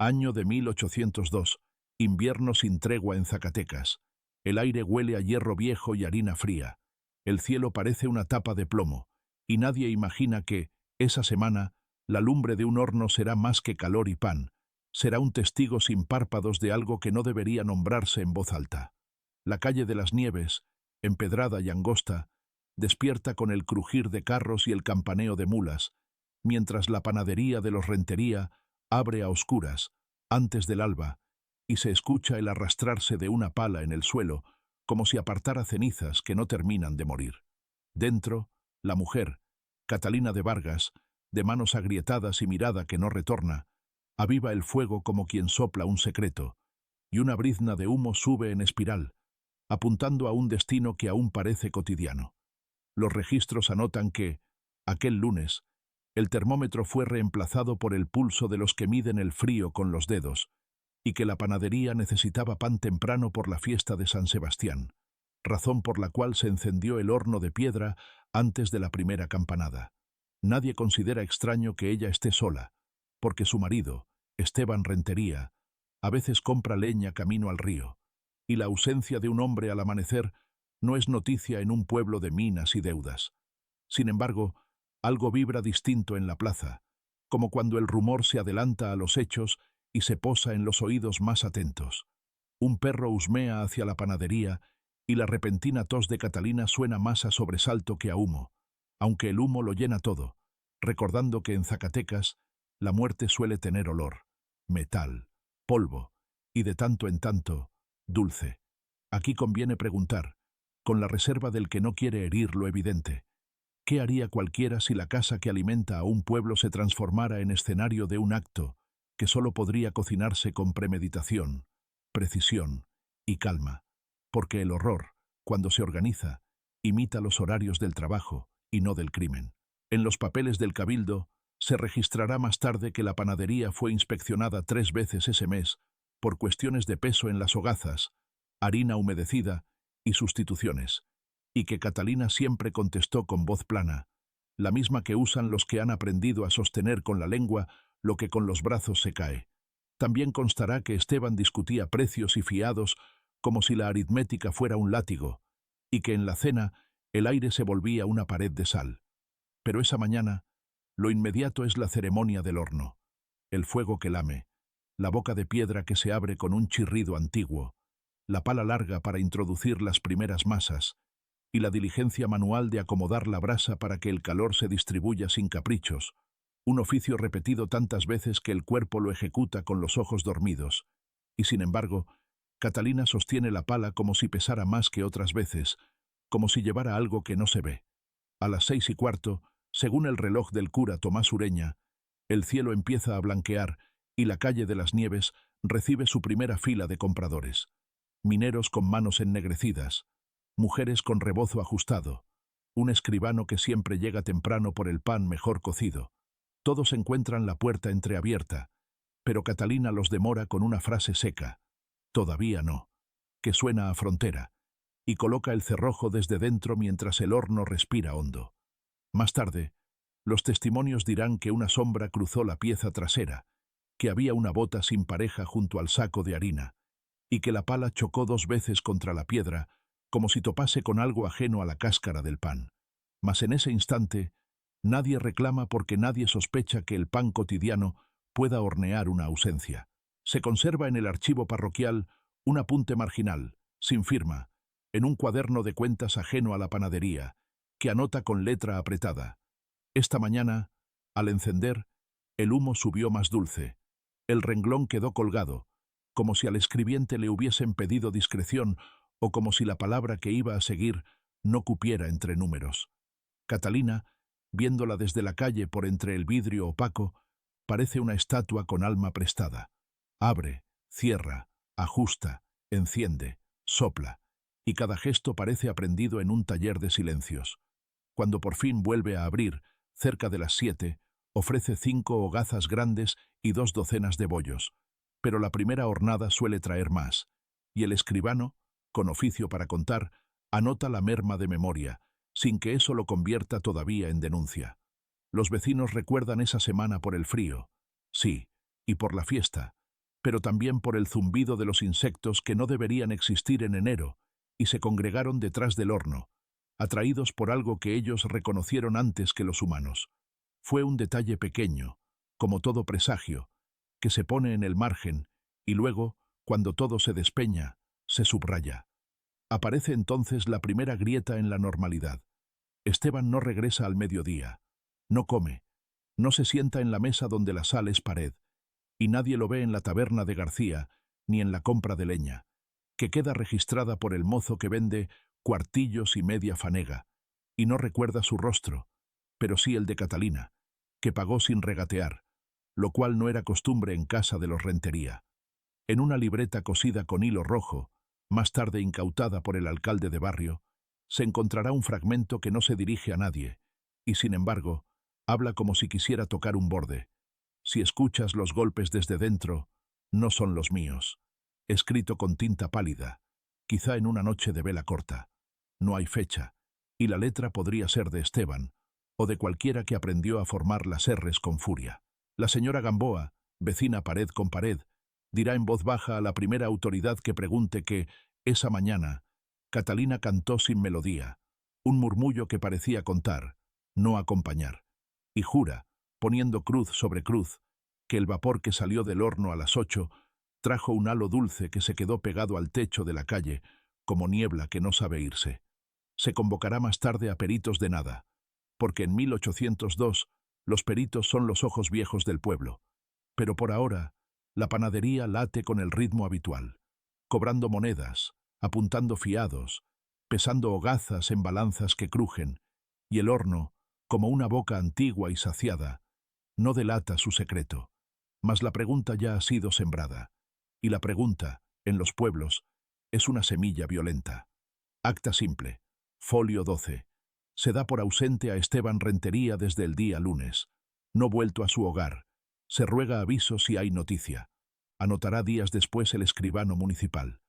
Año de 1802. Invierno sin tregua en Zacatecas. El aire huele a hierro viejo y harina fría. El cielo parece una tapa de plomo, y nadie imagina que, esa semana, la lumbre de un horno será más que calor y pan. Será un testigo sin párpados de algo que no debería nombrarse en voz alta. La calle de las Nieves, empedrada y angosta, despierta con el crujir de carros y el campaneo de mulas, mientras la panadería de los Rentería abre a oscuras, antes del alba, y se escucha el arrastrarse de una pala en el suelo, como si apartara cenizas que no terminan de morir. Dentro, la mujer, Catalina de Vargas, de manos agrietadas y mirada que no retorna, aviva el fuego como quien sopla un secreto, y una brizna de humo sube en espiral, apuntando a un destino que aún parece cotidiano. Los registros anotan que, aquel lunes, el termómetro fue reemplazado por el pulso de los que miden el frío con los dedos, y que la panadería necesitaba pan temprano por la fiesta de San Sebastián, razón por la cual se encendió el horno de piedra antes de la primera campanada. Nadie considera extraño que ella esté sola, porque su marido, Esteban Rentería, a veces compra leña camino al río, y la ausencia de un hombre al amanecer no es noticia en un pueblo de minas y deudas. Sin embargo, algo vibra distinto en la plaza, como cuando el rumor se adelanta a los hechos y se posa en los oídos más atentos. Un perro husmea hacia la panadería y la repentina tos de Catalina suena más a sobresalto que a humo, aunque el humo lo llena todo, recordando que en Zacatecas la muerte suele tener olor, metal, polvo y de tanto en tanto, dulce. Aquí conviene preguntar, con la reserva del que no quiere herir lo evidente, ¿qué haría cualquiera si la casa que alimenta a un pueblo se transformara en escenario de un acto que solo podría cocinarse con premeditación, precisión y calma? Porque el horror, cuando se organiza, imita los horarios del trabajo y no del crimen. En los papeles del Cabildo se registrará más tarde que la panadería fue inspeccionada 3 veces ese mes por cuestiones de peso en las hogazas, harina humedecida y sustituciones, y que Catalina siempre contestó con voz plana, la misma que usan los que han aprendido a sostener con la lengua lo que con los brazos se cae. También constará que Esteban discutía precios y fiados como si la aritmética fuera un látigo, y que en la cena el aire se volvía una pared de sal. Pero esa mañana, lo inmediato es la ceremonia del horno, el fuego que lame, la boca de piedra que se abre con un chirrido antiguo, la pala larga para introducir las primeras masas, y la diligencia manual de acomodar la brasa para que el calor se distribuya sin caprichos, un oficio repetido tantas veces que el cuerpo lo ejecuta con los ojos dormidos, y sin embargo, Catalina sostiene la pala como si pesara más que otras veces, como si llevara algo que no se ve. A las 6:15, según el reloj del cura Tomás Ureña, el cielo empieza a blanquear y la calle de las Nieves recibe su primera fila de compradores. Mineros con manos ennegrecidas, mujeres con rebozo ajustado, un escribano que siempre llega temprano por el pan mejor cocido. Todos encuentran la puerta entreabierta, pero Catalina los demora con una frase seca, «Todavía no», que suena a frontera, y coloca el cerrojo desde dentro mientras el horno respira hondo. Más tarde, los testimonios dirán que una sombra cruzó la pieza trasera, que había una bota sin pareja junto al saco de harina, y que la pala chocó 2 veces contra la piedra, como si topase con algo ajeno a la cáscara del pan. Mas en ese instante, nadie reclama porque nadie sospecha que el pan cotidiano pueda hornear una ausencia. Se conserva en el archivo parroquial un apunte marginal, sin firma, en un cuaderno de cuentas ajeno a la panadería, que anota con letra apretada: «Esta mañana, al encender, el humo subió más dulce. El renglón quedó colgado, como si al escribiente le hubiesen pedido discreción o como si la palabra que iba a seguir no cupiera entre números». Catalina, viéndola desde la calle por entre el vidrio opaco, parece una estatua con alma prestada. Abre, cierra, ajusta, enciende, sopla, y cada gesto parece aprendido en un taller de silencios. Cuando por fin vuelve a abrir, cerca de las 7, ofrece 5 hogazas grandes y 2 docenas de bollos, pero la primera hornada suele traer más, y el escribano, con oficio para contar, anota la merma de memoria, sin que eso lo convierta todavía en denuncia. Los vecinos recuerdan esa semana por el frío, sí, y por la fiesta, pero también por el zumbido de los insectos que no deberían existir en enero, y se congregaron detrás del horno, atraídos por algo que ellos reconocieron antes que los humanos. Fue un detalle pequeño, como todo presagio, que se pone en el margen, y luego, cuando todo se despeña, se subraya. Aparece entonces la primera grieta en la normalidad. Esteban no regresa al mediodía, no come, no se sienta en la mesa donde la sal es pared, y nadie lo ve en la taberna de García, ni en la compra de leña, que queda registrada por el mozo que vende cuartillos y media fanega, y no recuerda su rostro, pero sí el de Catalina, que pagó sin regatear, lo cual no era costumbre en casa de los Rentería. En una libreta cosida con hilo rojo, más tarde incautada por el alcalde de barrio, se encontrará un fragmento que no se dirige a nadie, y sin embargo, habla como si quisiera tocar un borde. Si escuchas los golpes desde dentro, no son los míos. Escrito con tinta pálida, quizá en una noche de vela corta. No hay fecha, y la letra podría ser de Esteban, o de cualquiera que aprendió a formar las erres con furia. La señora Gamboa, vecina pared con pared, dirá en voz baja a la primera autoridad que pregunte que, esa mañana, Catalina cantó sin melodía, un murmullo que parecía contar, no acompañar, y jura, poniendo cruz sobre cruz, que el vapor que salió del horno a las 8 trajo un halo dulce que se quedó pegado al techo de la calle, como niebla que no sabe irse. Se convocará más tarde a peritos de nada, porque en 1802 los peritos son los ojos viejos del pueblo, pero por ahora la panadería late con el ritmo habitual, cobrando monedas, apuntando fiados, pesando hogazas en balanzas que crujen, y el horno, como una boca antigua y saciada, no delata su secreto. Mas la pregunta ya ha sido sembrada, y la pregunta, en los pueblos, es una semilla violenta. Acta simple, folio 12. Se da por ausente a Esteban Rentería desde el día lunes. No vuelto a su hogar. Se ruega aviso si hay noticia. Anotará días después el escribano municipal.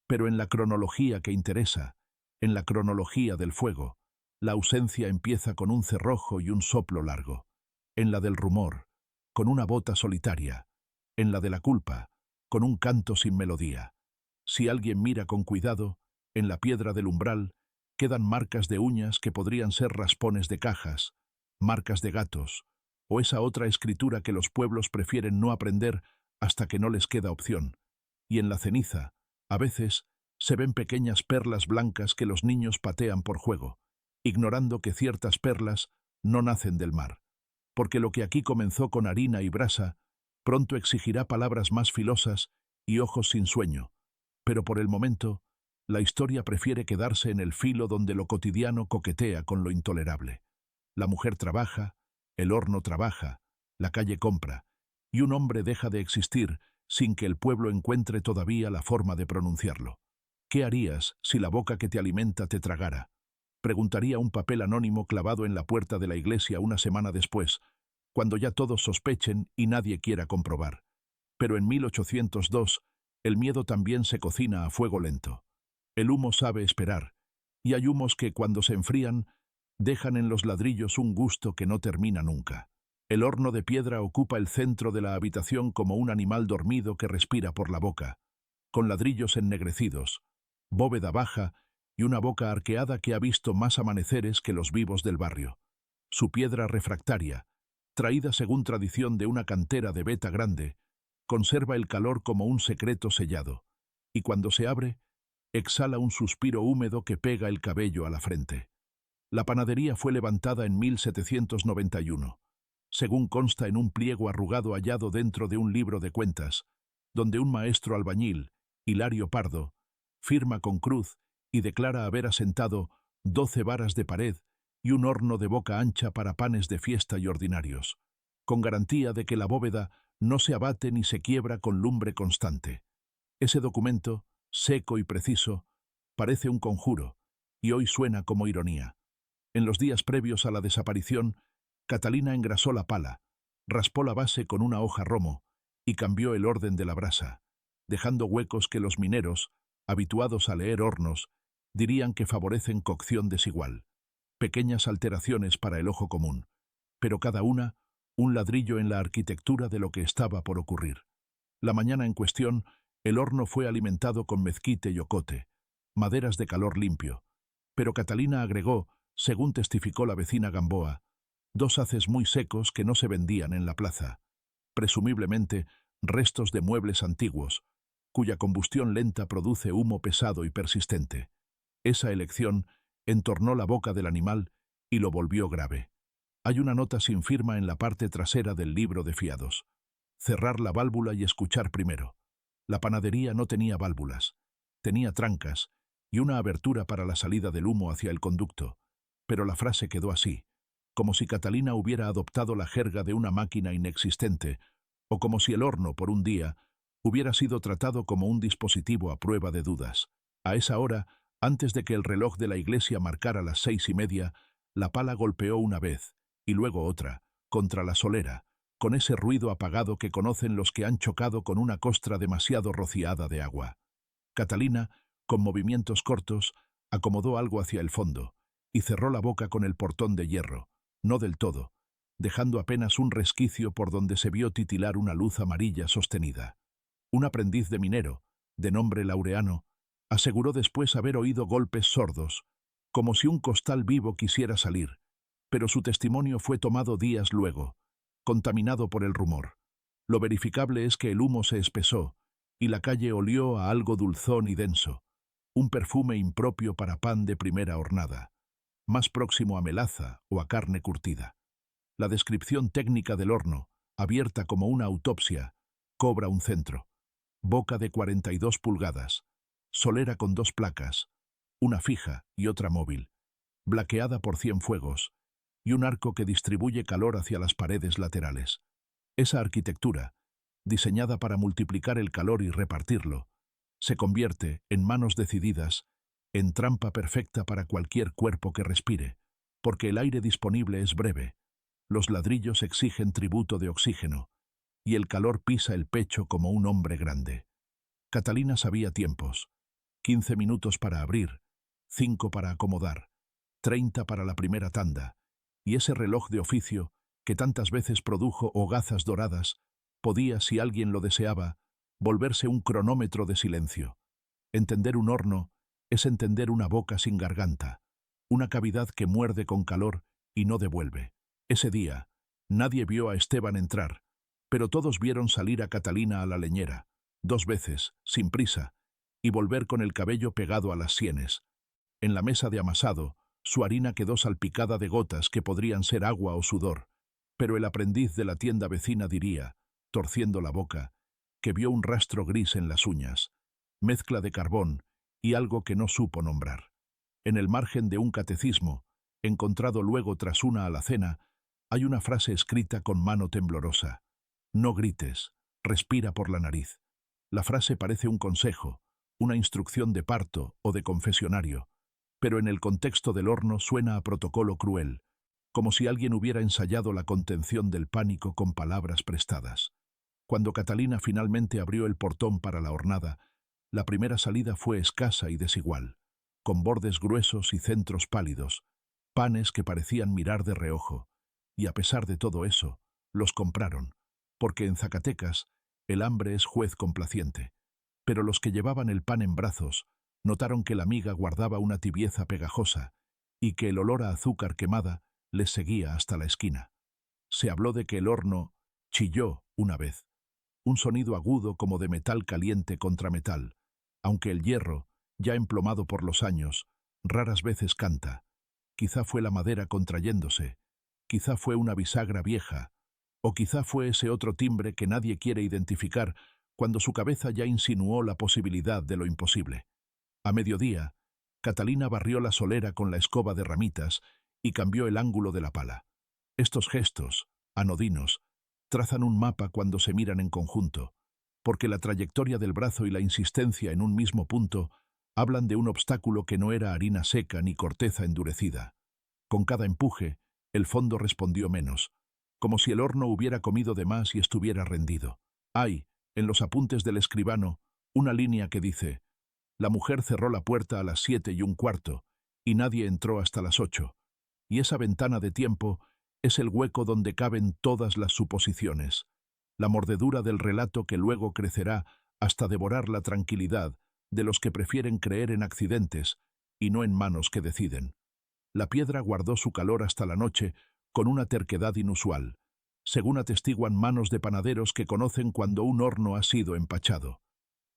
Pero en la cronología que interesa, en la cronología del fuego, la ausencia empieza con un cerrojo y un soplo largo. En la del rumor, con una bota solitaria. En la de la culpa, con un canto sin melodía. Si alguien mira con cuidado, en la piedra del umbral, quedan marcas de uñas que podrían ser raspones de cajas, marcas de gatos, o esa otra escritura que los pueblos prefieren no aprender hasta que no les queda opción. Y en la ceniza, a veces, se ven pequeñas perlas blancas que los niños patean por juego, ignorando que ciertas perlas no nacen del mar. Porque lo que aquí comenzó con harina y brasa, pronto exigirá palabras más filosas y ojos sin sueño. Pero por el momento, la historia prefiere quedarse en el filo donde lo cotidiano coquetea con lo intolerable. La mujer trabaja, el horno trabaja, la calle compra, y un hombre deja de existir sin que el pueblo encuentre todavía la forma de pronunciarlo. ¿Qué harías si la boca que te alimenta te tragara? Preguntaría un papel anónimo clavado en la puerta de la iglesia una semana después, cuando ya todos sospechen y nadie quiera comprobar. Pero en 1802, el miedo también se cocina a fuego lento. El humo sabe esperar, y hay humos que, cuando se enfrían, dejan en los ladrillos un gusto que no termina nunca. El horno de piedra ocupa el centro de la habitación como un animal dormido que respira por la boca, con ladrillos ennegrecidos, bóveda baja y una boca arqueada que ha visto más amaneceres que los vivos del barrio. Su piedra refractaria, traída según tradición de una cantera de Beta Grande, conserva el calor como un secreto sellado, y cuando se abre, exhala un suspiro húmedo que pega el cabello a la frente. La panadería fue levantada en 1791, según consta en un pliego arrugado hallado dentro de un libro de cuentas, donde un maestro albañil, Hilario Pardo, firma con cruz y declara haber asentado 12 varas de pared y un horno de boca ancha para panes de fiesta y ordinarios, con garantía de que la bóveda no se abate ni se quiebra con lumbre constante. Ese documento, seco y preciso, parece un conjuro, y hoy suena como ironía. En los días previos a la desaparición, Catalina engrasó la pala, raspó la base con una hoja romo y cambió el orden de la brasa, dejando huecos que los mineros, habituados a leer hornos, dirían que favorecen cocción desigual. Pequeñas alteraciones para el ojo común, pero cada una un ladrillo en la arquitectura de lo que estaba por ocurrir. La mañana en cuestión, el horno fue alimentado con mezquite y ocote, maderas de calor limpio. Pero Catalina agregó, según testificó la vecina Gamboa, 2 haces muy secos que no se vendían en la plaza, presumiblemente restos de muebles antiguos, cuya combustión lenta produce humo pesado y persistente. Esa elección entornó la boca del animal y lo volvió grave. Hay una nota sin firma en la parte trasera del libro de fiados. Cerrar la válvula y escuchar primero. La panadería no tenía válvulas, tenía trancas y una abertura para la salida del humo hacia el conducto, pero la frase quedó así, como si Catalina hubiera adoptado la jerga de una máquina inexistente, o como si el horno, por un día, hubiera sido tratado como un dispositivo a prueba de dudas. A esa hora, antes de que el reloj de la iglesia marcara las 6:30, la pala golpeó una vez, y luego otra, contra la solera, con ese ruido apagado que conocen los que han chocado con una costra demasiado rociada de agua. Catalina, con movimientos cortos, acomodó algo hacia el fondo, y cerró la boca con el portón de hierro, no del todo, dejando apenas un resquicio por donde se vio titilar una luz amarilla sostenida. Un aprendiz de minero, de nombre Laureano, aseguró después haber oído golpes sordos, como si un costal vivo quisiera salir, pero su testimonio fue tomado días luego, contaminado por el rumor. Lo verificable es que el humo se espesó, y la calle olió a algo dulzón y denso, un perfume impropio para pan de primera hornada, más próximo a melaza o a carne curtida. La descripción técnica del horno, abierta como una autopsia, cobra un centro. Boca de 42 pulgadas, solera con 2 placas, una fija y otra móvil, blaqueada por 100 fuegos, y un arco que distribuye calor hacia las paredes laterales. Esa arquitectura, diseñada para multiplicar el calor y repartirlo, se convierte, en manos decididas, en trampa perfecta para cualquier cuerpo que respire, porque el aire disponible es breve, los ladrillos exigen tributo de oxígeno, y el calor pisa el pecho como un hombre grande. Catalina sabía tiempos: 15 minutos para abrir, 5 para acomodar, 30 para la primera tanda, y ese reloj de oficio, que tantas veces produjo hogazas doradas, podía, si alguien lo deseaba, volverse un cronómetro de silencio. Entender un horno es entender una boca sin garganta, una cavidad que muerde con calor y no devuelve. Ese día, nadie vio a Esteban entrar, pero todos vieron salir a Catalina a la leñera, 2 veces, sin prisa, y volver con el cabello pegado a las sienes. En la mesa de amasado, su harina quedó salpicada de gotas que podrían ser agua o sudor, pero el aprendiz de la tienda vecina diría, torciendo la boca, que vio un rastro gris en las uñas, mezcla de carbón y algo que no supo nombrar. En el margen de un catecismo, encontrado luego tras una alacena, hay una frase escrita con mano temblorosa: no grites, respira por la nariz. La frase parece un consejo, una instrucción de parto o de confesionario, pero en el contexto del horno suena a protocolo cruel, como si alguien hubiera ensayado la contención del pánico con palabras prestadas. Cuando Catalina finalmente abrió el portón para la hornada, la primera salida fue escasa y desigual, con bordes gruesos y centros pálidos, panes que parecían mirar de reojo, y a pesar de todo eso, los compraron, porque en Zacatecas el hambre es juez complaciente. Pero los que llevaban el pan en brazos notaron que la miga guardaba una tibieza pegajosa y que el olor a azúcar quemada les seguía hasta la esquina. Se habló de que el horno chilló una vez, un sonido agudo como de metal caliente contra metal, aunque el hierro, ya emplomado por los años, raras veces canta. Quizá fue la madera contrayéndose, quizá fue una bisagra vieja, o quizá fue ese otro timbre que nadie quiere identificar cuando su cabeza ya insinuó la posibilidad de lo imposible. A mediodía, Catalina barrió la solera con la escoba de ramitas y cambió el ángulo de la pala. Estos gestos, anodinos, trazan un mapa cuando se miran en conjunto, porque la trayectoria del brazo y la insistencia en un mismo punto hablan de un obstáculo que no era harina seca ni corteza endurecida. Con cada empuje, el fondo respondió menos, como si el horno hubiera comido de más y estuviera rendido. Hay, en los apuntes del escribano, una línea que dice: la mujer cerró la puerta a las 7:15 y nadie entró hasta las 8, y esa ventana de tiempo es el hueco donde caben todas las suposiciones. la mordedura del relato que luego crecerá hasta devorar la tranquilidad de los que prefieren creer en accidentes y no en manos que deciden. La piedra guardó su calor hasta la noche con una terquedad inusual, según atestiguan manos de panaderos que conocen cuando un horno ha sido empachado.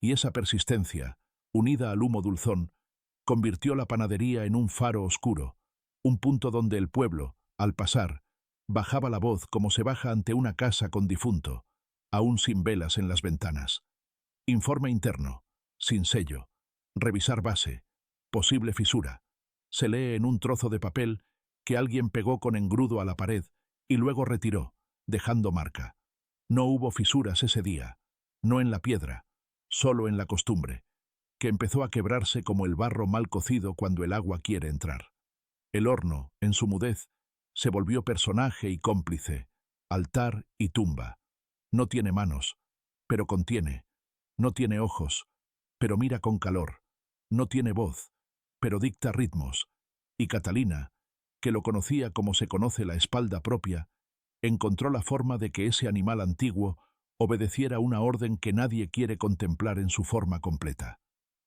Y esa persistencia, unida al humo dulzón, convirtió la panadería en un faro oscuro, un punto donde el pueblo, al pasar, bajaba la voz como se baja ante una casa con difunto, aún sin velas en las ventanas. Informe interno, sin sello, revisar base, posible fisura. Se lee en un trozo de papel que alguien pegó con engrudo a la pared y luego retiró, dejando marca. No hubo fisuras ese día, no en la piedra, solo en la costumbre, que empezó a quebrarse como el barro mal cocido cuando el agua quiere entrar. El horno, en su mudez, se volvió personaje y cómplice, altar y tumba. No tiene manos, pero contiene. No tiene ojos, pero mira con calor. No tiene voz, pero dicta ritmos. Y Catalina, que lo conocía como se conoce la espalda propia, encontró la forma de que ese animal antiguo obedeciera una orden que nadie quiere contemplar en su forma completa.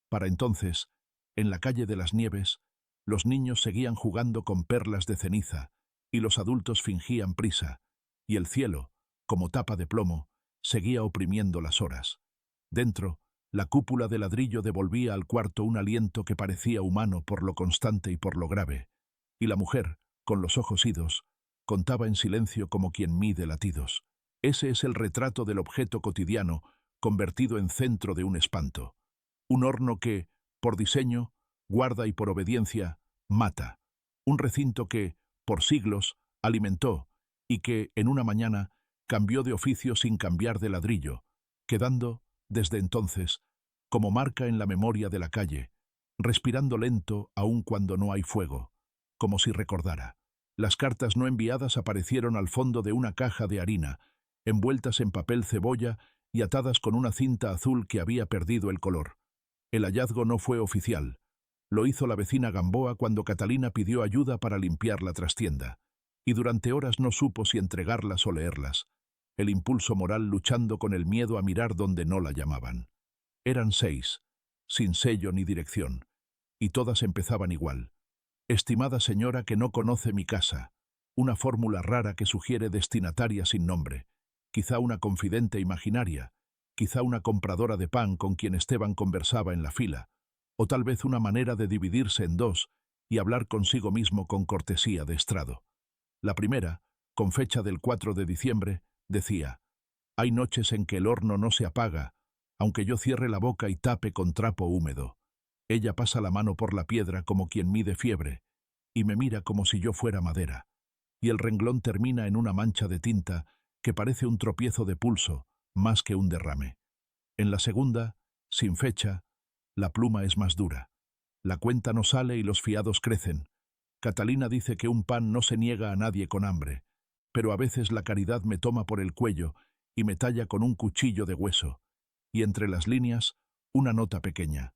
Para entonces, en la calle de las Nieves, los niños seguían jugando con perlas de ceniza, y los adultos fingían prisa, y el cielo, como tapa de plomo, seguía oprimiendo las horas. Dentro, la cúpula de ladrillo devolvía al cuarto un aliento que parecía humano por lo constante y por lo grave, y la mujer, con los ojos idos, contaba en silencio como quien mide latidos. Ese es el retrato del objeto cotidiano convertido en centro de un espanto. Un horno que, por diseño, guarda y por obediencia, mata. Un recinto que, por siglos, alimentó y que, en una mañana, cambió de oficio sin cambiar de ladrillo, quedando, desde entonces, como marca en la memoria de la calle, respirando lento aun cuando no hay fuego, como si recordara. Las cartas no enviadas aparecieron al fondo de una caja de harina, envueltas en papel cebolla y atadas con una cinta azul que había perdido el color. El hallazgo no fue oficial. Lo hizo la vecina Gamboa cuando Catalina pidió ayuda para limpiar la trastienda, y durante horas no supo si entregarlas o leerlas, el impulso moral luchando con el miedo a mirar donde no la llamaban. Eran 6, sin sello ni dirección, y todas empezaban igual. Estimada señora que no conoce mi casa, una fórmula rara que sugiere destinataria sin nombre, quizá una confidente imaginaria, quizá una compradora de pan con quien Esteban conversaba en la fila, o tal vez una manera de dividirse en dos y hablar consigo mismo con cortesía de estrado. La primera, con fecha del 4 de diciembre, decía: «Hay noches en que el horno no se apaga, aunque yo cierre la boca y tape con trapo húmedo. Ella pasa la mano por la piedra como quien mide fiebre, y me mira como si yo fuera madera. Y el renglón termina en una mancha de tinta que parece un tropiezo de pulso, más que un derrame. En la segunda, sin fecha, la pluma es más dura. La cuenta no sale y los fiados crecen. Catalina dice que un pan no se niega a nadie con hambre, pero a veces la caridad me toma por el cuello y me talla con un cuchillo de hueso, y entre las líneas, una nota pequeña.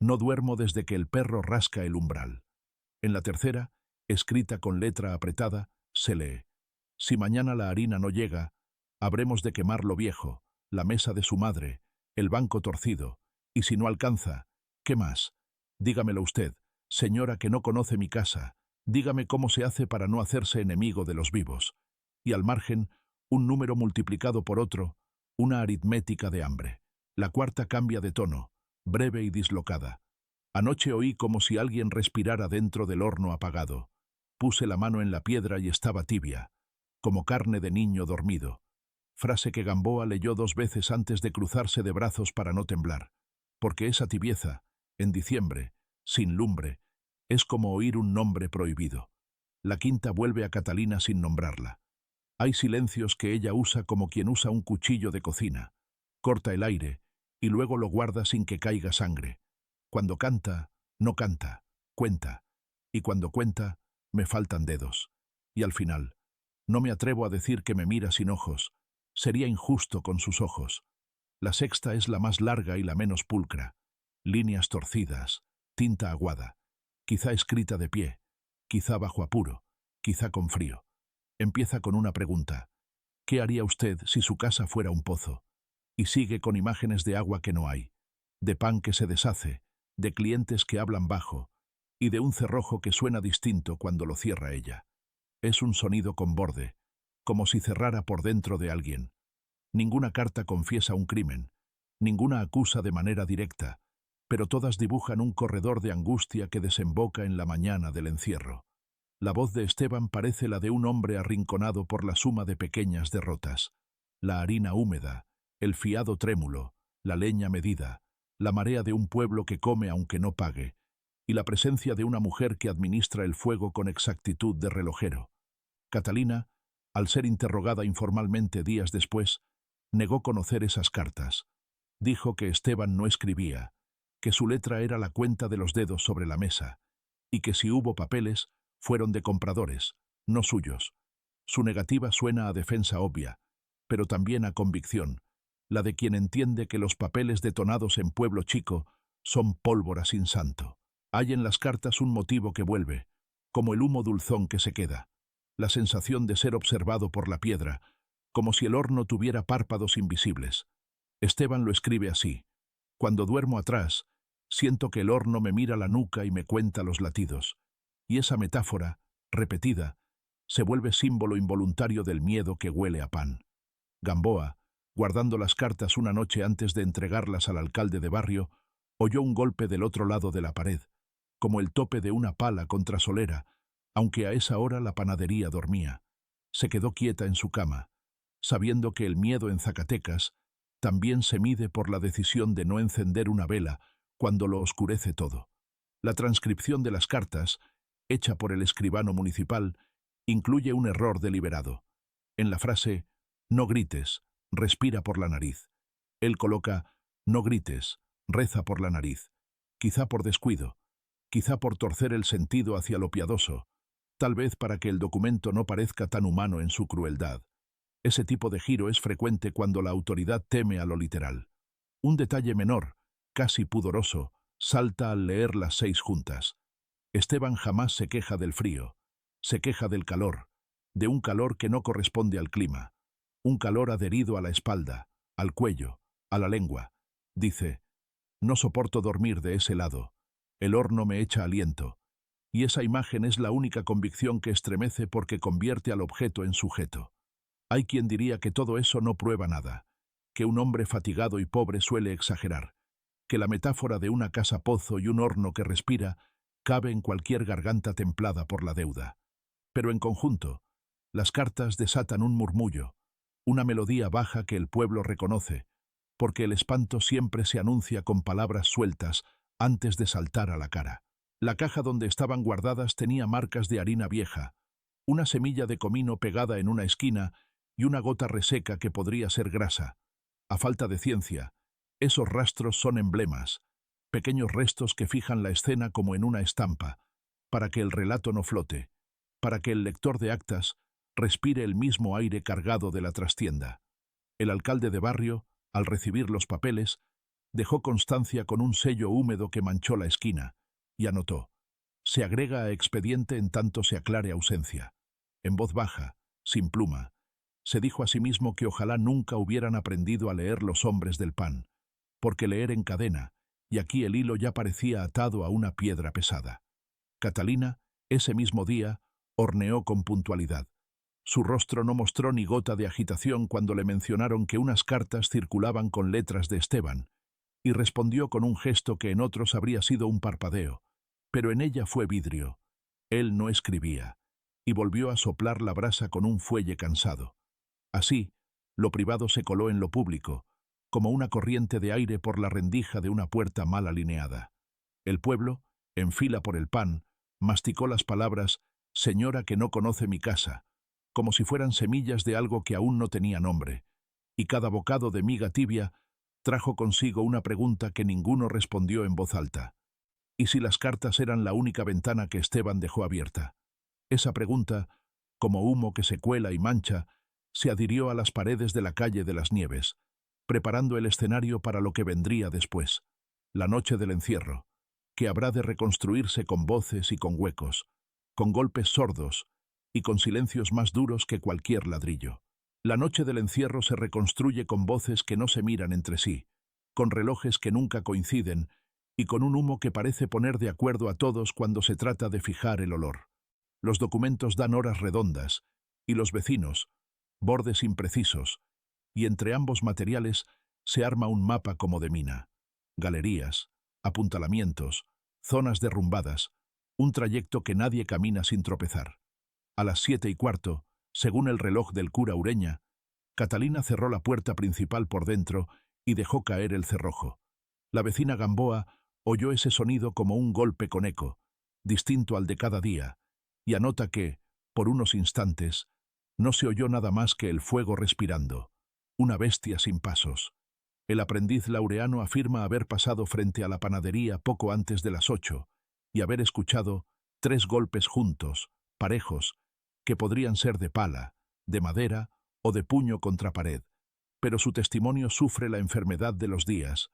No duermo desde que el perro rasca el umbral». En la tercera, escrita con letra apretada, se lee: «Si mañana la harina no llega, habremos de quemar lo viejo, la mesa de su madre, el banco torcido, y si no alcanza, ¿qué más? Dígamelo usted, señora que no conoce mi casa, dígame cómo se hace para no hacerse enemigo de los vivos». Y al margen, un número multiplicado por otro, una aritmética de hambre. La cuarta cambia de tono, breve y dislocada. «Anoche oí como si alguien respirara dentro del horno apagado. Puse la mano en la piedra y estaba tibia, como carne de niño dormido». Frase que Gamboa leyó 2 veces antes de cruzarse de brazos para no temblar, porque esa tibieza, en diciembre, sin lumbre, es como oír un nombre prohibido. La quinta vuelve a Catalina sin nombrarla. Hay silencios que ella usa como quien usa un cuchillo de cocina. Corta el aire y luego lo guarda sin que caiga sangre. Cuando canta, no canta, cuenta. Y cuando cuenta, me faltan dedos. Y al final, no me atrevo a decir que me mira sin ojos. Sería injusto con sus ojos. La sexta es la más larga y la menos pulcra. Líneas torcidas, tinta aguada, quizá escrita de pie, quizá bajo apuro, quizá con frío. Empieza con una pregunta: ¿Qué haría usted si su casa fuera un pozo? Y sigue con imágenes de agua que no hay, de pan que se deshace, de clientes que hablan bajo, y de un cerrojo que suena distinto cuando lo cierra ella. Es un sonido con borde, como si cerrara por dentro de alguien. Ninguna carta confiesa un crimen, ninguna acusa de manera directa, pero todas dibujan un corredor de angustia que desemboca en la mañana del encierro. La voz de Esteban parece la de un hombre arrinconado por la suma de pequeñas derrotas. La harina húmeda, el fiado trémulo, la leña medida, la marea de un pueblo que come aunque no pague, y la presencia de una mujer que administra el fuego con exactitud de relojero. Catalina, al ser interrogada informalmente días después, negó conocer esas cartas. Dijo que Esteban no escribía, que su letra era la cuenta de los dedos sobre la mesa, y que si hubo papeles, fueron de compradores, no suyos. Su negativa suena a defensa obvia, pero también a convicción, la de quien entiende que los papeles detonados en pueblo chico son pólvora sin santo. Hay en las cartas un motivo que vuelve, como el humo dulzón que se queda, la sensación de ser observado por la piedra, como si el horno tuviera párpados invisibles. Esteban lo escribe así: cuando duermo atrás, siento que el horno me mira la nuca y me cuenta los latidos. Y esa metáfora, repetida, se vuelve símbolo involuntario del miedo que huele a pan. Gamboa, guardando las cartas una noche antes de entregarlas al alcalde de barrio, oyó un golpe del otro lado de la pared, como el tope de una pala contra solera, aunque a esa hora la panadería dormía. Se quedó quieta en su cama, sabiendo que el miedo en Zacatecas también se mide por la decisión de no encender una vela cuando lo oscurece todo. La transcripción de las cartas, hecha por el escribano municipal, incluye un error deliberado. En la frase «no grites, respira por la nariz», él coloca «no grites, reza por la nariz», quizá por descuido, quizá por torcer el sentido hacia lo piadoso, tal vez para que el documento no parezca tan humano en su crueldad. Ese tipo de giro es frecuente cuando la autoridad teme a lo literal. Un detalle menor, casi pudoroso, salta al leer las 6 juntas. Esteban jamás se queja del frío, se queja del calor, de un calor que no corresponde al clima, un calor adherido a la espalda, al cuello, a la lengua. Dice: no soporto dormir de ese lado, el horno me echa aliento, y esa imagen es la única convicción que estremece porque convierte al objeto en sujeto. Hay quien diría que todo eso no prueba nada, que un hombre fatigado y pobre suele exagerar, que la metáfora de una casa pozo y un horno que respira cabe en cualquier garganta templada por la deuda. Pero en conjunto, las cartas desatan un murmullo, una melodía baja que el pueblo reconoce, porque el espanto siempre se anuncia con palabras sueltas antes de saltar a la cara. La caja donde estaban guardadas tenía marcas de harina vieja, una semilla de comino pegada en una esquina y una gota reseca que podría ser grasa. A falta de ciencia, esos rastros son emblemas, pequeños restos que fijan la escena como en una estampa, para que el relato no flote, para que el lector de actas respire el mismo aire cargado de la trastienda. El alcalde de barrio, al recibir los papeles, dejó constancia con un sello húmedo que manchó la esquina, y anotó: se agrega a expediente en tanto se aclare ausencia. En voz baja, sin pluma, se dijo a sí mismo que ojalá nunca hubieran aprendido a leer los hombres del pan, porque leer encadena, y aquí el hilo ya parecía atado a una piedra pesada. Catalina, ese mismo día, horneó con puntualidad. Su rostro no mostró ni gota de agitación cuando le mencionaron que unas cartas circulaban con letras de Esteban, y respondió con un gesto que en otros habría sido un parpadeo, pero en ella fue vidrio. Él no escribía, y volvió a soplar la brasa con un fuelle cansado. Así, lo privado se coló en lo público, como una corriente de aire por la rendija de una puerta mal alineada. El pueblo, en fila por el pan, masticó las palabras «señora que no conoce mi casa», como si fueran semillas de algo que aún no tenía nombre, y cada bocado de miga tibia trajo consigo una pregunta que ninguno respondió en voz alta. ¿Y si las cartas eran la única ventana que Esteban dejó abierta? Esa pregunta, como humo que se cuela y mancha, se adhirió a las paredes de la calle de las Nieves, preparando el escenario para lo que vendría después, la noche del encierro, que habrá de reconstruirse con voces y con huecos, con golpes sordos y con silencios más duros que cualquier ladrillo. La noche del encierro se reconstruye con voces que no se miran entre sí, con relojes que nunca coinciden y con un humo que parece poner de acuerdo a todos cuando se trata de fijar el olor. Los documentos dan horas redondas, y los vecinos, bordes imprecisos, y entre ambos materiales se arma un mapa como de mina. Galerías, apuntalamientos, zonas derrumbadas, un trayecto que nadie camina sin tropezar. A las 7:15, según el reloj del cura Ureña, Catalina cerró la puerta principal por dentro y dejó caer el cerrojo. La vecina Gamboa oyó ese sonido como un golpe con eco, distinto al de cada día, y anota que, por unos instantes, no se oyó nada más que el fuego respirando, una bestia sin pasos. El aprendiz laureano afirma haber pasado frente a la panadería poco antes de las 8 y haber escuchado 3 golpes juntos, parejos, que podrían ser de pala, de madera o de puño contra pared, pero su testimonio sufre la enfermedad de los días,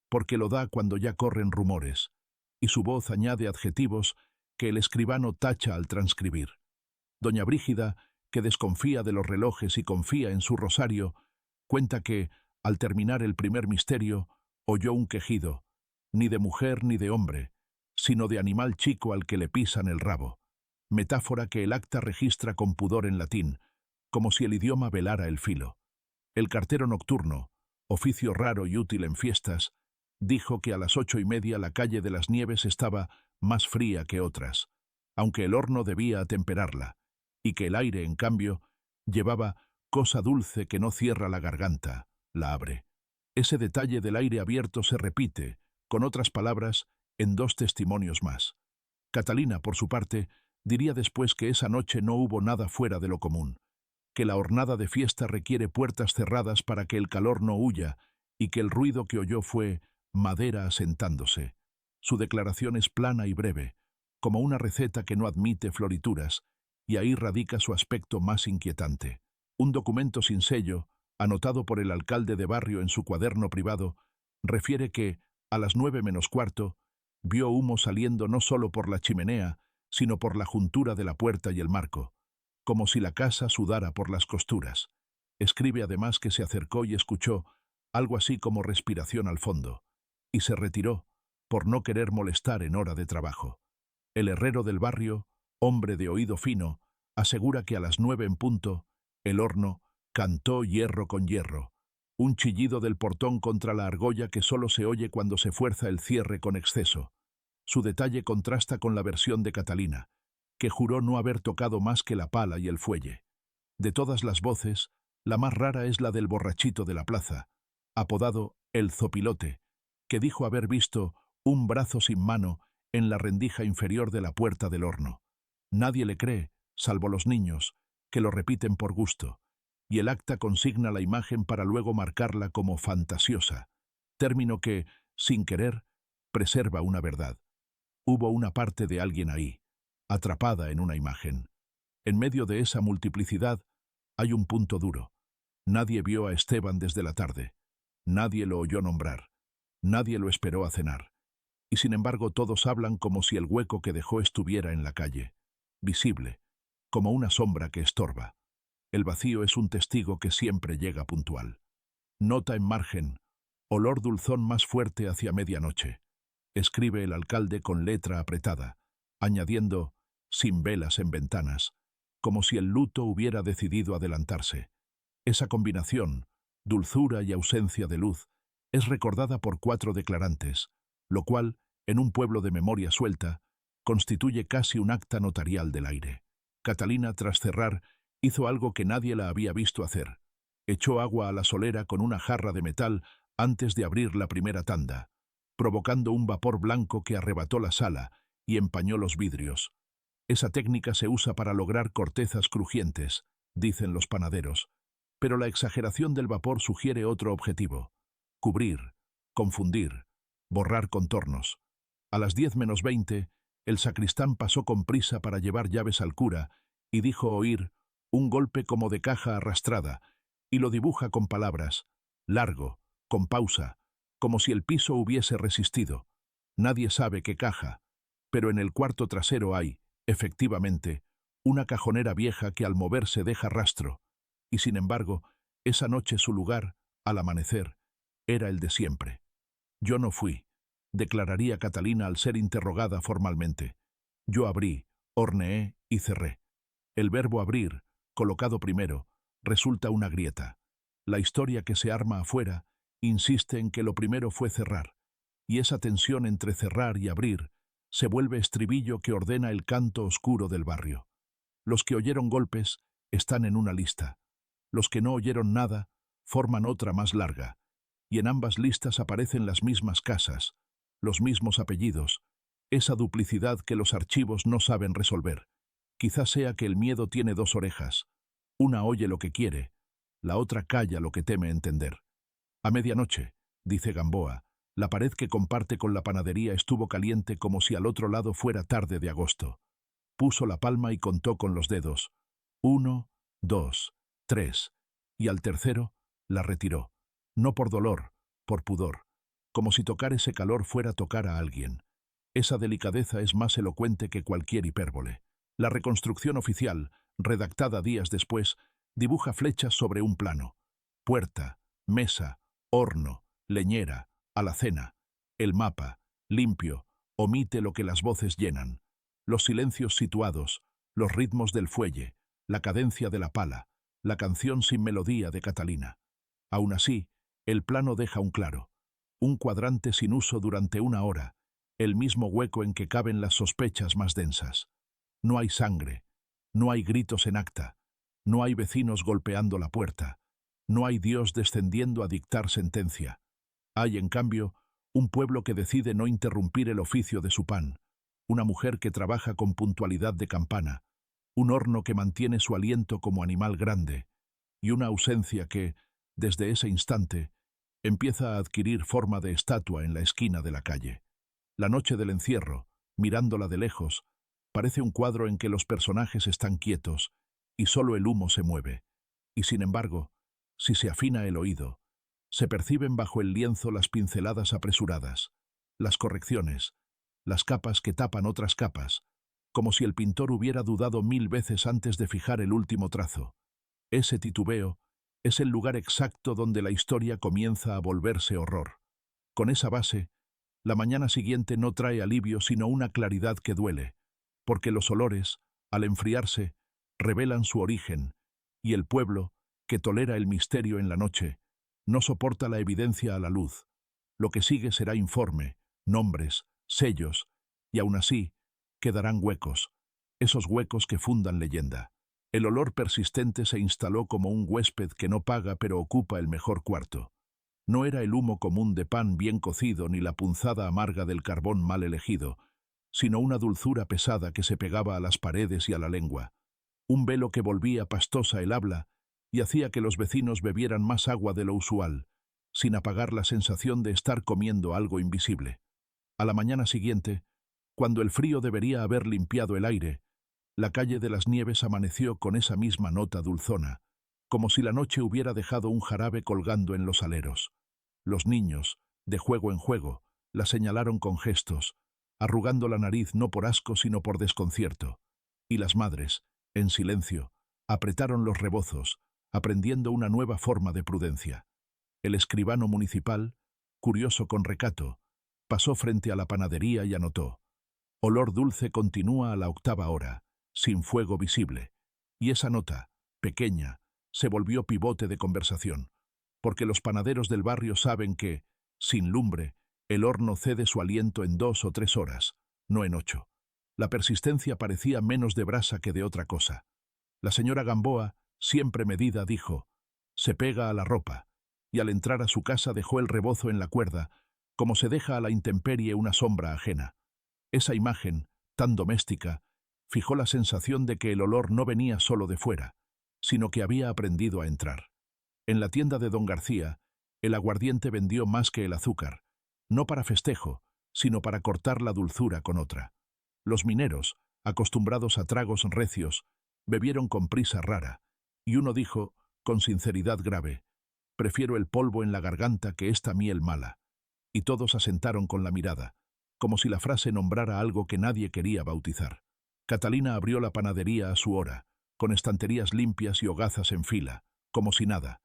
porque lo da cuando ya corren rumores, y su voz añade adjetivos que el escribano tacha al transcribir. Doña Brígida, que desconfía de los relojes y confía en su rosario, cuenta que, al terminar el primer misterio, oyó un quejido, ni de mujer ni de hombre, sino de animal chico al que le pisan el rabo, metáfora que el acta registra con pudor en latín, como si el idioma velara el filo. El cartero nocturno, oficio raro y útil en fiestas, dijo que a las 8:30 la calle de las Nieves estaba más fría que otras, aunque el horno debía atemperarla, y que el aire, en cambio, llevaba cosa dulce que no cierra la garganta, la abre. Ese detalle del aire abierto se repite, con otras palabras, en 2 testimonios más. Catalina, por su parte, diría después que esa noche no hubo nada fuera de lo común, que la hornada de fiesta requiere puertas cerradas para que el calor no huya y que el ruido que oyó fue madera asentándose. Su declaración es plana y breve, como una receta que no admite florituras, y ahí radica su aspecto más inquietante. Un documento sin sello, anotado por el alcalde de barrio en su cuaderno privado, refiere que, a las 9:15, vio humo saliendo no solo por la chimenea, sino por la juntura de la puerta y el marco, como si la casa sudara por las costuras. Escribe además que se acercó y escuchó algo así como respiración al fondo, y se retiró, por no querer molestar en hora de trabajo. El herrero del barrio, hombre de oído fino, asegura que a las 9 en punto, el horno cantó hierro con hierro, un chillido del portón contra la argolla que solo se oye cuando se fuerza el cierre con exceso. Su detalle contrasta con la versión de Catalina, que juró no haber tocado más que la pala y el fuelle. De todas las voces, la más rara es la del borrachito de la plaza, apodado el Zopilote, que dijo haber visto un brazo sin mano en la rendija inferior de la puerta del horno. Nadie le cree, salvo los niños, que lo repiten por gusto, y el acta consigna la imagen para luego marcarla como fantasiosa, término que, sin querer, preserva una verdad. Hubo una parte de alguien ahí, atrapada en una imagen. En medio de esa multiplicidad hay un punto duro. Nadie vio a Esteban desde la tarde. Nadie lo oyó nombrar. Nadie lo esperó a cenar. Y sin embargo todos hablan como si el hueco que dejó estuviera en la calle, visible, como una sombra que estorba. El vacío es un testigo que siempre llega puntual. Nota en margen, olor dulzón más fuerte hacia medianoche. Escribe el alcalde con letra apretada, añadiendo, sin velas en ventanas, como si el luto hubiera decidido adelantarse. Esa combinación, dulzura y ausencia de luz, es recordada por 4 declarantes, lo cual, en un pueblo de memoria suelta, constituye casi un acta notarial del aire. Catalina, tras cerrar, hizo algo que nadie la había visto hacer. Echó agua a la solera con una jarra de metal antes de abrir la primera tanda, provocando un vapor blanco que arrebató la sala y empañó los vidrios. Esa técnica se usa para lograr cortezas crujientes, dicen los panaderos, pero la exageración del vapor sugiere otro objetivo: cubrir, confundir, borrar contornos. A las 10:20, el sacristán pasó con prisa para llevar llaves al cura y dijo oír un golpe como de caja arrastrada, y lo dibuja con palabras, largo, con pausa, como si el piso hubiese resistido. Nadie sabe qué caja, pero en el cuarto trasero hay, efectivamente, una cajonera vieja que al moverse deja rastro, Y sin embargo, esa noche su lugar, al amanecer, era el de siempre. Yo no fui, declararía Catalina al ser interrogada formalmente. Yo abrí, horneé y cerré. El verbo abrir, colocado primero, resulta una grieta. La historia que se arma afuera insiste en que lo primero fue cerrar, y esa tensión entre cerrar y abrir se vuelve estribillo que ordena el canto oscuro del barrio. Los que oyeron golpes están en una lista. Los que no oyeron nada forman otra más larga, y en ambas listas aparecen las mismas casas, los mismos apellidos, esa duplicidad que los archivos no saben resolver. Quizás sea que el miedo tiene dos orejas. Una oye lo que quiere, la otra calla lo que teme entender. A medianoche, dice Gamboa, la pared que comparte con la panadería estuvo caliente como si al otro lado fuera tarde de agosto. Puso la palma y contó con los dedos. 1, 2, 3. Y al tercero, la retiró. No por dolor, por pudor. Como si tocar ese calor fuera tocar a alguien. Esa delicadeza es más elocuente que cualquier hipérbole. La reconstrucción oficial, redactada días después, dibuja flechas sobre un plano. Puerta, mesa, horno, leñera, alacena. El mapa, limpio, omite lo que las voces llenan. Los silencios situados, los ritmos del fuelle, la cadencia de la pala, la canción sin melodía de Catalina. Aún así, el plano deja un claro. Un cuadrante sin uso durante una hora, el mismo hueco en que caben las sospechas más densas. No hay sangre, no hay gritos en acta, no hay vecinos golpeando la puerta, no hay Dios descendiendo a dictar sentencia. Hay, en cambio, un pueblo que decide no interrumpir el oficio de su pan, una mujer que trabaja con puntualidad de campana, un horno que mantiene su aliento como animal grande, y una ausencia que, desde ese instante, empieza a adquirir forma de estatua en la esquina de la calle. La noche del encierro, mirándola de lejos, parece un cuadro en que los personajes están quietos y solo el humo se mueve. Y sin embargo, si se afina el oído, se perciben bajo el lienzo las pinceladas apresuradas, las correcciones, las capas que tapan otras capas, como si el pintor hubiera dudado 1000 veces antes de fijar el último trazo. Ese titubeo es el lugar exacto donde la historia comienza a volverse horror. Con esa base, la mañana siguiente no trae alivio sino una claridad que duele, porque los olores, al enfriarse, revelan su origen, y el pueblo, que tolera el misterio en la noche, no soporta la evidencia a la luz. Lo que sigue será informe, nombres, sellos, y aún así quedarán huecos, esos huecos que fundan leyenda. El olor persistente se instaló como un huésped que no paga pero ocupa el mejor cuarto. No era el humo común de pan bien cocido ni la punzada amarga del carbón mal elegido, sino una dulzura pesada que se pegaba a las paredes y a la lengua. Un velo que volvía pastosa el habla y hacía que los vecinos bebieran más agua de lo usual, sin apagar la sensación de estar comiendo algo invisible. A la mañana siguiente, cuando el frío debería haber limpiado el aire, la calle de las Nieves amaneció con esa misma nota dulzona, como si la noche hubiera dejado un jarabe colgando en los aleros. Los niños, de juego en juego, la señalaron con gestos, arrugando la nariz no por asco sino por desconcierto, y las madres, en silencio, apretaron los rebozos, aprendiendo una nueva forma de prudencia. El escribano municipal, curioso con recato, pasó frente a la panadería y anotó: olor dulce continúa a la 8ª hora, sin fuego visible. Y esa nota, pequeña, se volvió pivote de conversación, porque los panaderos del barrio saben que, sin lumbre, el horno cede su aliento en 2 o 3 horas, no en 8. La persistencia parecía menos de brasa que de otra cosa. La señora Gamboa, siempre medida, dijo: se pega a la ropa, y al entrar a su casa dejó el rebozo en la cuerda, como se deja a la intemperie una sombra ajena. Esa imagen, tan doméstica, fijó la sensación de que el olor no venía solo de fuera, sino que había aprendido a entrar. En la tienda de don García, el aguardiente vendió más que el azúcar, no para festejo, sino para cortar la dulzura con otra. Los mineros, acostumbrados a tragos recios, bebieron con prisa rara, y uno dijo, con sinceridad grave: prefiero el polvo en la garganta que esta miel mala. Y todos asentaron con la mirada, como si la frase nombrara algo que nadie quería bautizar. Catalina abrió la panadería a su hora, con estanterías limpias y hogazas en fila, como si nada.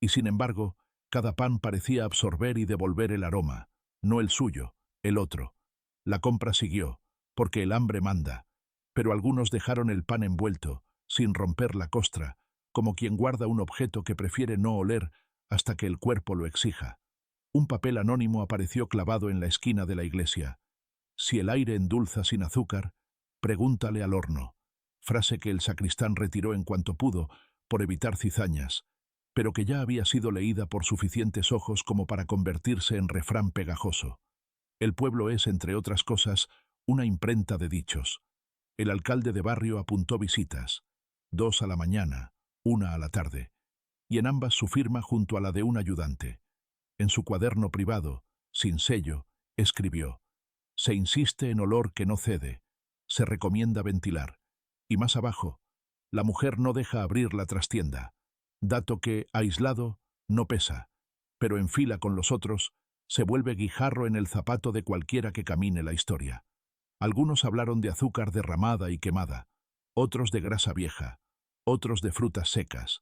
Y sin embargo, cada pan parecía absorber y devolver el aroma, no el suyo, el otro. La compra siguió, porque el hambre manda, pero algunos dejaron el pan envuelto, sin romper la costra, como quien guarda un objeto que prefiere no oler hasta que el cuerpo lo exija. Un papel anónimo apareció clavado en la esquina de la iglesia. Si el aire endulza sin azúcar, pregúntale al horno. Frase que el sacristán retiró en cuanto pudo, por evitar cizañas, pero que ya había sido leída por suficientes ojos como para convertirse en refrán pegajoso. El pueblo es, entre otras cosas, una imprenta de dichos. El alcalde de barrio apuntó visitas, 2 a la mañana, 1 a la tarde, y en ambas su firma junto a la de un ayudante. En su cuaderno privado, sin sello, escribió: se insiste en olor que no cede, se recomienda ventilar. Y más abajo, la mujer no deja abrir la trastienda, dato que, aislado, no pesa, pero en fila con los otros, se vuelve guijarro en el zapato de cualquiera que camine la historia. Algunos hablaron de azúcar derramada y quemada, otros de grasa vieja, otros de frutas secas.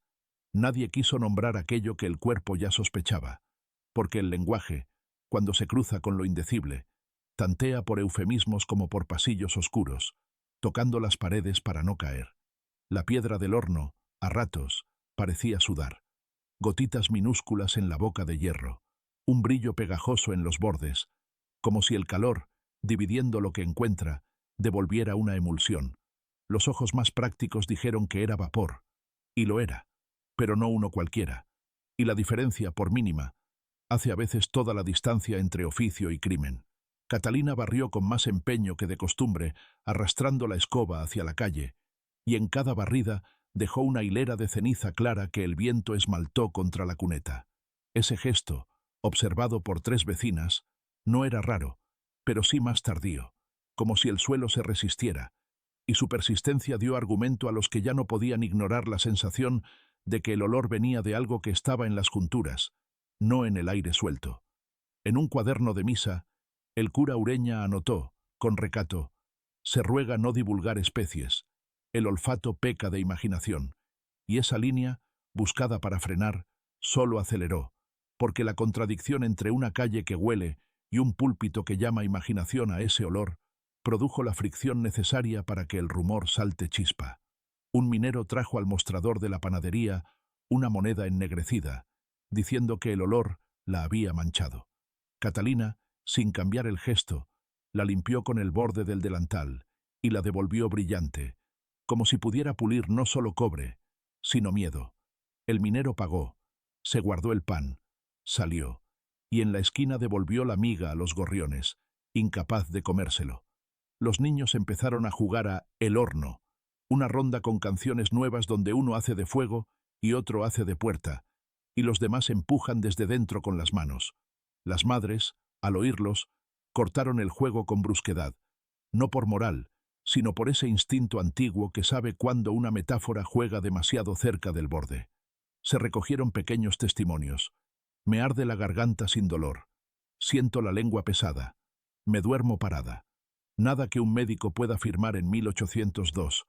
Nadie quiso nombrar aquello que el cuerpo ya sospechaba, porque el lenguaje, cuando se cruza con lo indecible, tantea por eufemismos como por pasillos oscuros, tocando las paredes para no caer. La piedra del horno, a ratos, parecía sudar. Gotitas minúsculas en la boca de hierro, un brillo pegajoso en los bordes, como si el calor, dividiendo lo que encuentra, devolviera una emulsión. Los ojos más prácticos dijeron que era vapor, y lo era, pero no uno cualquiera. Y la diferencia, por mínima, hace a veces toda la distancia entre oficio y crimen. Catalina barrió con más empeño que de costumbre, arrastrando la escoba hacia la calle, y en cada barrida dejó una hilera de ceniza clara que el viento esmaltó contra la cuneta. Ese gesto, observado por 3 vecinas, no era raro, pero sí más tardío, como si el suelo se resistiera, y su persistencia dio argumento a los que ya no podían ignorar la sensación de que el olor venía de algo que estaba en las junturas, no en el aire suelto. En un cuaderno de misa, el cura Ureña anotó, con recato: se ruega no divulgar especies, el olfato peca de imaginación, y esa línea, buscada para frenar, solo aceleró, porque la contradicción entre una calle que huele y un púlpito que llama imaginación a ese olor, produjo la fricción necesaria para que el rumor salte chispa. Un minero trajo al mostrador de la panadería una moneda ennegrecida, diciendo que el olor la había manchado. Catalina, sin cambiar el gesto, la limpió con el borde del delantal y la devolvió brillante, como si pudiera pulir no solo cobre, sino miedo. El minero pagó, se guardó el pan, salió, y en la esquina devolvió la miga a los gorriones, incapaz de comérselo. Los niños empezaron a jugar a El Horno, una ronda con canciones nuevas donde uno hace de fuego y otro hace de puerta, y los demás empujan desde dentro con las manos. Las madres, al oírlos, cortaron el juego con brusquedad, no por moral, sino por ese instinto antiguo que sabe cuándo una metáfora juega demasiado cerca del borde. Se recogieron pequeños testimonios. Me arde la garganta sin dolor. Siento la lengua pesada. Me duermo parada. Nada que un médico pueda firmar en 1802.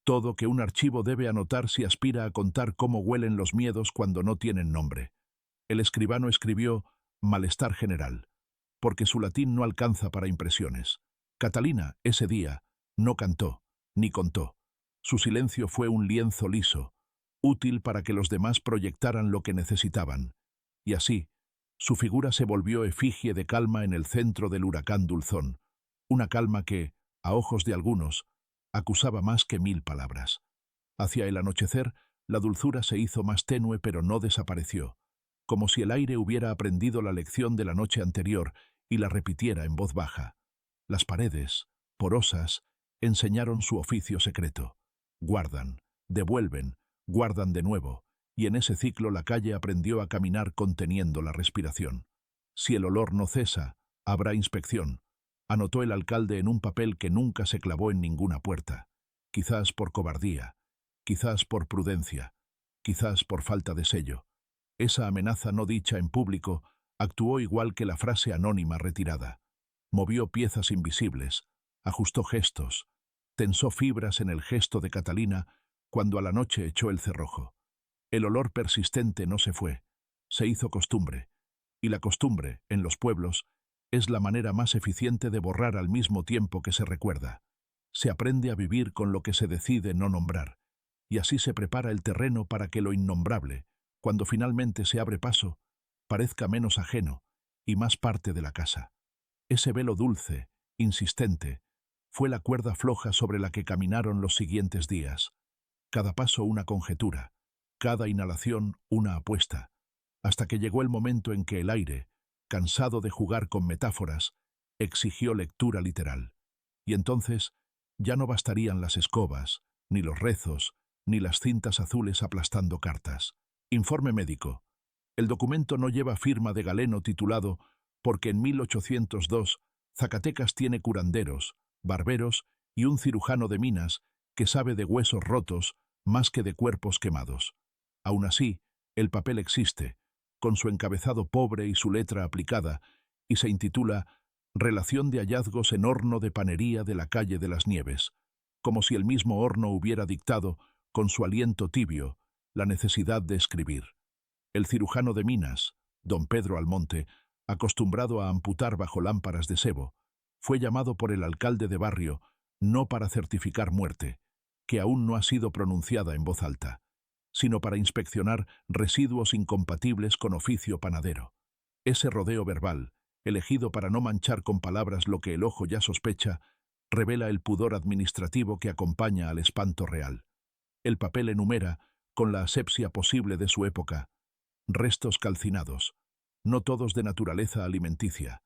Todo que un archivo debe anotar si aspira a contar cómo huelen los miedos cuando no tienen nombre. El escribano escribió malestar general, porque su latín no alcanza para impresiones. Catalina, ese día, no cantó, ni contó. Su silencio fue un lienzo liso, útil para que los demás proyectaran lo que necesitaban. Y así, su figura se volvió efigie de calma en el centro del huracán dulzón, una calma que, a ojos de algunos, acusaba más que 1000 palabras. Hacia el anochecer, la dulzura se hizo más tenue pero no desapareció, como si el aire hubiera aprendido la lección de la noche anterior y la repitiera en voz baja. Las paredes, porosas, enseñaron su oficio secreto. Guardan, devuelven, guardan de nuevo, y en ese ciclo la calle aprendió a caminar conteniendo la respiración. Si el olor no cesa, habrá inspección, anotó el alcalde en un papel que nunca se clavó en ninguna puerta, quizás por cobardía, quizás por prudencia, quizás por falta de sello. Esa amenaza no dicha en público actuó igual que la frase anónima retirada. Movió piezas invisibles, ajustó gestos, tensó fibras en el gesto de Catalina cuando a la noche echó el cerrojo. El olor persistente no se fue, se hizo costumbre, y la costumbre, en los pueblos, es la manera más eficiente de borrar al mismo tiempo que se recuerda. Se aprende a vivir con lo que se decide no nombrar, y así se prepara el terreno para que lo innombrable, cuando finalmente se abre paso, parezca menos ajeno y más parte de la casa. Ese velo dulce, insistente, fue la cuerda floja sobre la que caminaron los siguientes días. Cada paso una conjetura, cada inhalación una apuesta, hasta que llegó el momento en que el aire, cansado de jugar con metáforas, exigió lectura literal. Y entonces ya no bastarían las escobas, ni los rezos, ni las cintas azules aplastando cartas. Informe médico. El documento no lleva firma de Galeno titulado «Porque en 1802 Zacatecas tiene curanderos, barberos y un cirujano de minas que sabe de huesos rotos más que de cuerpos quemados». Aún así, el papel existe, con su encabezado pobre y su letra aplicada, y se intitula «Relación de hallazgos en horno de panería de la calle de las Nieves», como si el mismo horno hubiera dictado, con su aliento tibio, la necesidad de escribir. El cirujano de minas, don Pedro Almonte, acostumbrado a amputar bajo lámparas de sebo, fue llamado por el alcalde de barrio no para certificar muerte, que aún no ha sido pronunciada en voz alta, sino para inspeccionar residuos incompatibles con oficio panadero. Ese rodeo verbal, elegido para no manchar con palabras lo que el ojo ya sospecha, revela el pudor administrativo que acompaña al espanto real. El papel enumera, con la asepsia posible de su época, restos calcinados, no todos de naturaleza alimenticia,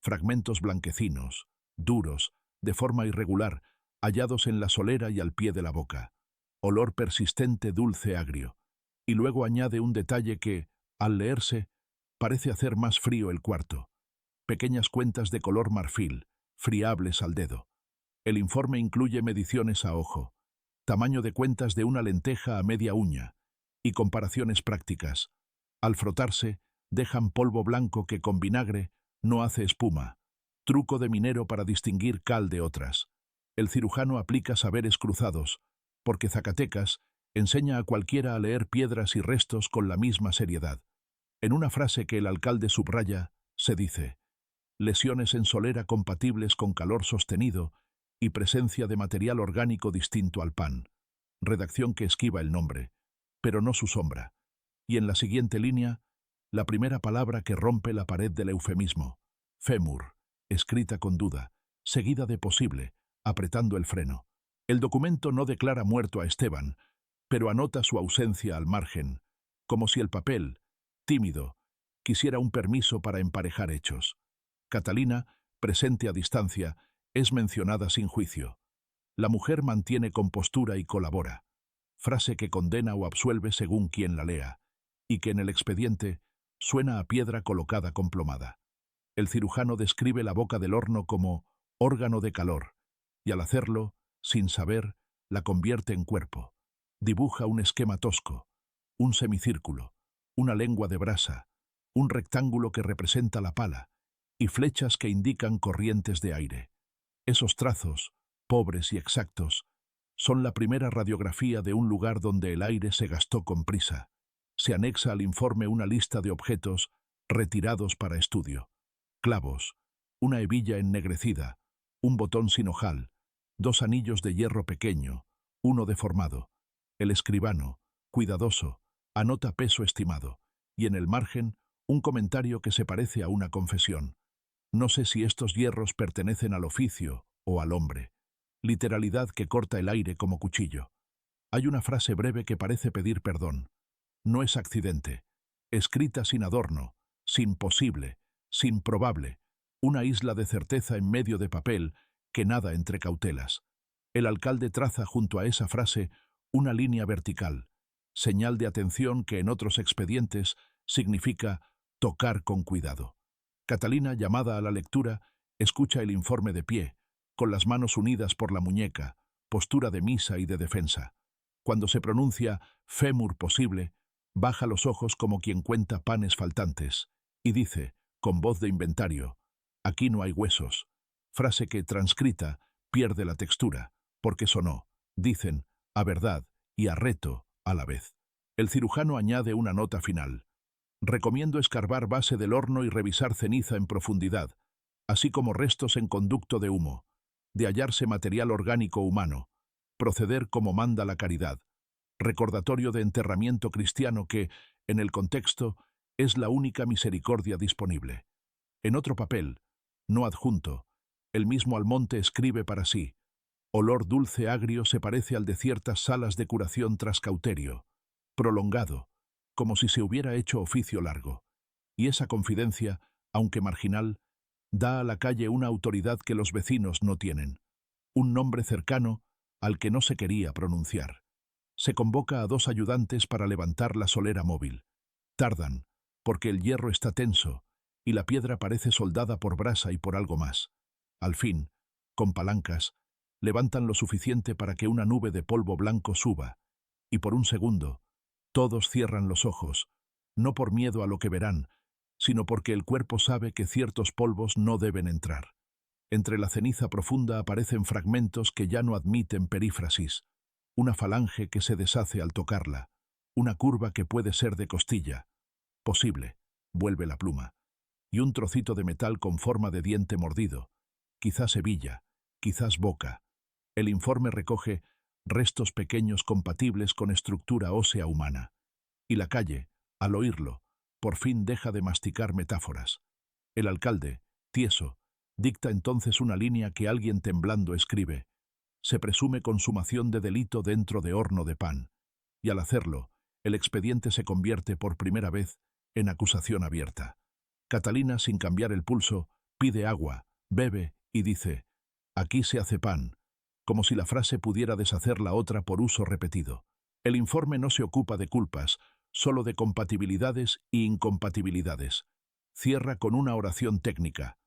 fragmentos blanquecinos, duros, de forma irregular, hallados en la solera y al pie de la boca, olor persistente dulce agrio, y luego añade un detalle que, al leerse, parece hacer más frío el cuarto. Pequeñas cuentas de color marfil, friables al dedo. El informe incluye mediciones a ojo, tamaño de cuentas de una lenteja a media uña, y comparaciones prácticas. Al frotarse, dejan polvo blanco que con vinagre no hace espuma, truco de minero para distinguir cal de otras. El cirujano aplica saberes cruzados, porque Zacatecas enseña a cualquiera a leer piedras y restos con la misma seriedad. En una frase que el alcalde subraya, se dice: lesiones en solera compatibles con calor sostenido y presencia de material orgánico distinto al pan. Redacción que esquiva el nombre, pero no su sombra. Y en la siguiente línea, la primera palabra que rompe la pared del eufemismo, fémur, escrita con duda, seguida de posible, apretando el freno. El documento no declara muerto a Esteban, pero anota su ausencia al margen, como si el papel, tímido, quisiera un permiso para emparejar hechos. Catalina, presente a distancia, es mencionada sin juicio. La mujer mantiene compostura y colabora, frase que condena o absuelve según quien la lea, y que en el expediente suena a piedra colocada con plomada. El cirujano describe la boca del horno como órgano de calor, y al hacerlo, sin saber, la convierte en cuerpo. Dibuja un esquema tosco, un semicírculo, una lengua de brasa, un rectángulo que representa la pala, y flechas que indican corrientes de aire. Esos trazos, pobres y exactos, son la primera radiografía de un lugar donde el aire se gastó con prisa. Se anexa al informe una lista de objetos retirados para estudio. Clavos, una hebilla ennegrecida, un botón sin ojal, 2 anillos de hierro pequeño, uno deformado. El escribano, cuidadoso, anota peso estimado, y en el margen, un comentario que se parece a una confesión. No sé si estos hierros pertenecen al oficio o al hombre. Literalidad que corta el aire como cuchillo. Hay una frase breve que parece pedir perdón. No es accidente. Escrita sin adorno, sin posible, sin probable. Una isla de certeza en medio de papel que nada entre cautelas. El alcalde traza junto a esa frase una línea vertical, señal de atención que en otros expedientes significa tocar con cuidado. Catalina, llamada a la lectura, escucha el informe de pie, con las manos unidas por la muñeca, postura de misa y de defensa. Cuando se pronuncia fémur posible, baja los ojos como quien cuenta panes faltantes, y dice, con voz de inventario, aquí no hay huesos, frase que, transcrita, pierde la textura, porque sonó, dicen, a verdad y a reto a la vez. El cirujano añade una nota final. Recomiendo escarbar base del horno y revisar ceniza en profundidad, así como restos en conducto de humo. De hallarse material orgánico humano, proceder como manda la caridad. Recordatorio de enterramiento cristiano que, en el contexto, es la única misericordia disponible. En otro papel, no adjunto, el mismo Almonte escribe para sí: olor dulce agrio se parece al de ciertas salas de curación tras cauterio, prolongado, como si se hubiera hecho oficio largo. Y esa confidencia, aunque marginal, da a la calle una autoridad que los vecinos no tienen, un nombre cercano al que no se quería pronunciar. Se convoca a 2 ayudantes para levantar la solera móvil. Tardan, porque el hierro está tenso y la piedra parece soldada por brasa y por algo más. Al fin, con palancas, levantan lo suficiente para que una nube de polvo blanco suba, y por un segundo, todos cierran los ojos, no por miedo a lo que verán, sino porque el cuerpo sabe que ciertos polvos no deben entrar. Entre la ceniza profunda aparecen fragmentos que ya no admiten perífrasis, una falange que se deshace al tocarla, una curva que puede ser de costilla. Posible, vuelve la pluma, y un trocito de metal con forma de diente mordido, quizás hebilla, quizás boca. El informe recoge restos pequeños compatibles con estructura ósea humana. Y la calle, al oírlo, por fin deja de masticar metáforas. El alcalde, tieso, dicta entonces una línea que alguien temblando escribe: se presume consumación de delito dentro de horno de pan. Y al hacerlo, el expediente se convierte por primera vez en acusación abierta. Catalina, sin cambiar el pulso, pide agua, bebe y dice: aquí se hace pan, como si la frase pudiera deshacer la otra por uso repetido. El informe no se ocupa de culpas, solo de compatibilidades y incompatibilidades. Cierra con una oración técnica: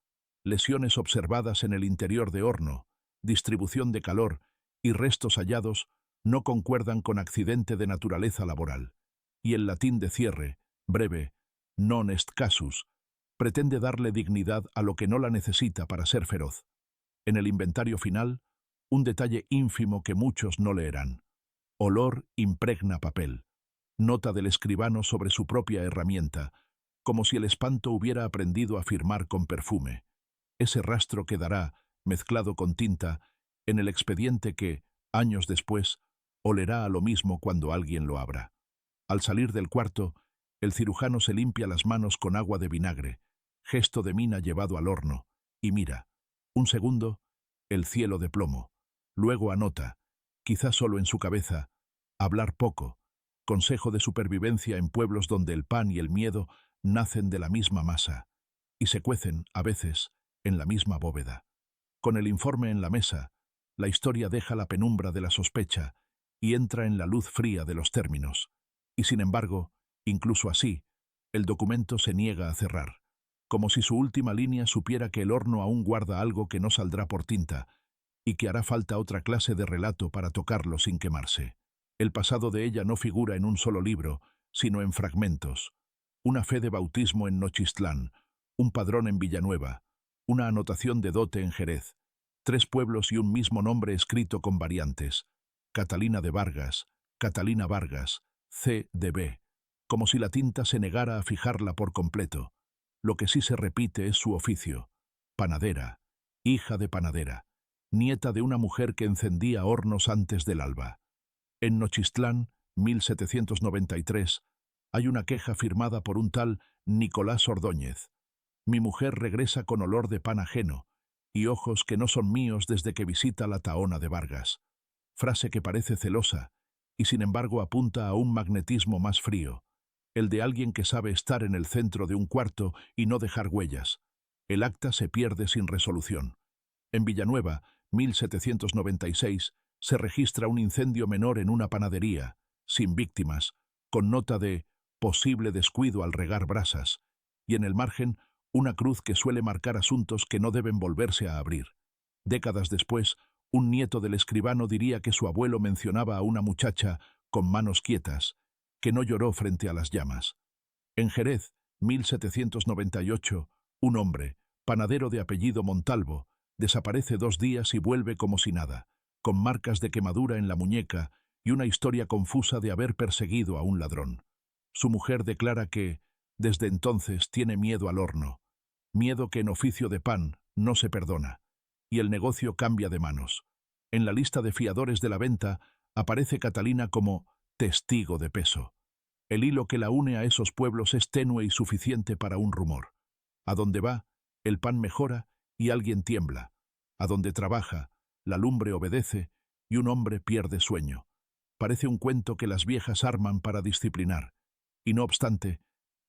lesiones observadas en el interior de horno, distribución de calor y restos hallados no concuerdan con accidente de naturaleza laboral. Y el latín de cierre, breve, non est casus, pretende darle dignidad a lo que no la necesita para ser feroz. En el inventario final, un detalle ínfimo que muchos no leerán. Olor impregna papel. Nota del escribano sobre su propia herramienta, como si el espanto hubiera aprendido a firmar con perfume. Ese rastro quedará, mezclado con tinta, en el expediente que, años después, olerá a lo mismo cuando alguien lo abra. Al salir del cuarto, el cirujano se limpia las manos con agua de vinagre, gesto de mina llevado al horno, y mira. Un segundo, el cielo de plomo. Luego anota, quizá solo en su cabeza: hablar poco, consejo de supervivencia en pueblos donde el pan y el miedo nacen de la misma masa, y se cuecen, a veces, en la misma bóveda. Con el informe en la mesa, la historia deja la penumbra de la sospecha y entra en la luz fría de los términos. Y sin embargo, incluso así, el documento se niega a cerrar, como si su última línea supiera que el horno aún guarda algo que no saldrá por tinta y que hará falta otra clase de relato para tocarlo sin quemarse. El pasado de ella no figura en un solo libro, sino en fragmentos. Una fe de bautismo en Nochistlán, un padrón en Villanueva, una anotación de dote en Jerez, 3 pueblos y un mismo nombre escrito con variantes: Catalina de Vargas, Catalina Vargas, C. de B., como si la tinta se negara a fijarla por completo. Lo que sí se repite es su oficio: panadera, hija de panadera, nieta de una mujer que encendía hornos antes del alba. En Nochistlán, 1793, hay una queja firmada por un tal Nicolás Ordóñez. Mi mujer regresa con olor de pan ajeno y ojos que no son míos desde que visita la Tahona de Vargas. Frase que parece celosa y sin embargo apunta a un magnetismo más frío, el de alguien que sabe estar en el centro de un cuarto y no dejar huellas. El acta se pierde sin resolución. En Villanueva, 1796, se registra un incendio menor en una panadería, sin víctimas, con nota de posible descuido al regar brasas, y en el margen una cruz que suele marcar asuntos que no deben volverse a abrir. Décadas después, un nieto del escribano diría que su abuelo mencionaba a una muchacha con manos quietas, que no lloró frente a las llamas. En Jerez, 1798, un hombre, panadero de apellido Montalvo, desaparece 2 días y vuelve como si nada, con marcas de quemadura en la muñeca y una historia confusa de haber perseguido a un ladrón. Su mujer declara que, desde entonces, tiene miedo al horno, miedo que en oficio de pan no se perdona, y el negocio cambia de manos. En la lista de fiadores de la venta aparece Catalina como testigo de peso. El hilo que la une a esos pueblos es tenue y suficiente para un rumor. A donde va, el pan mejora y alguien tiembla. A donde trabaja, la lumbre obedece y un hombre pierde sueño. Parece un cuento que las viejas arman para disciplinar. Y no obstante,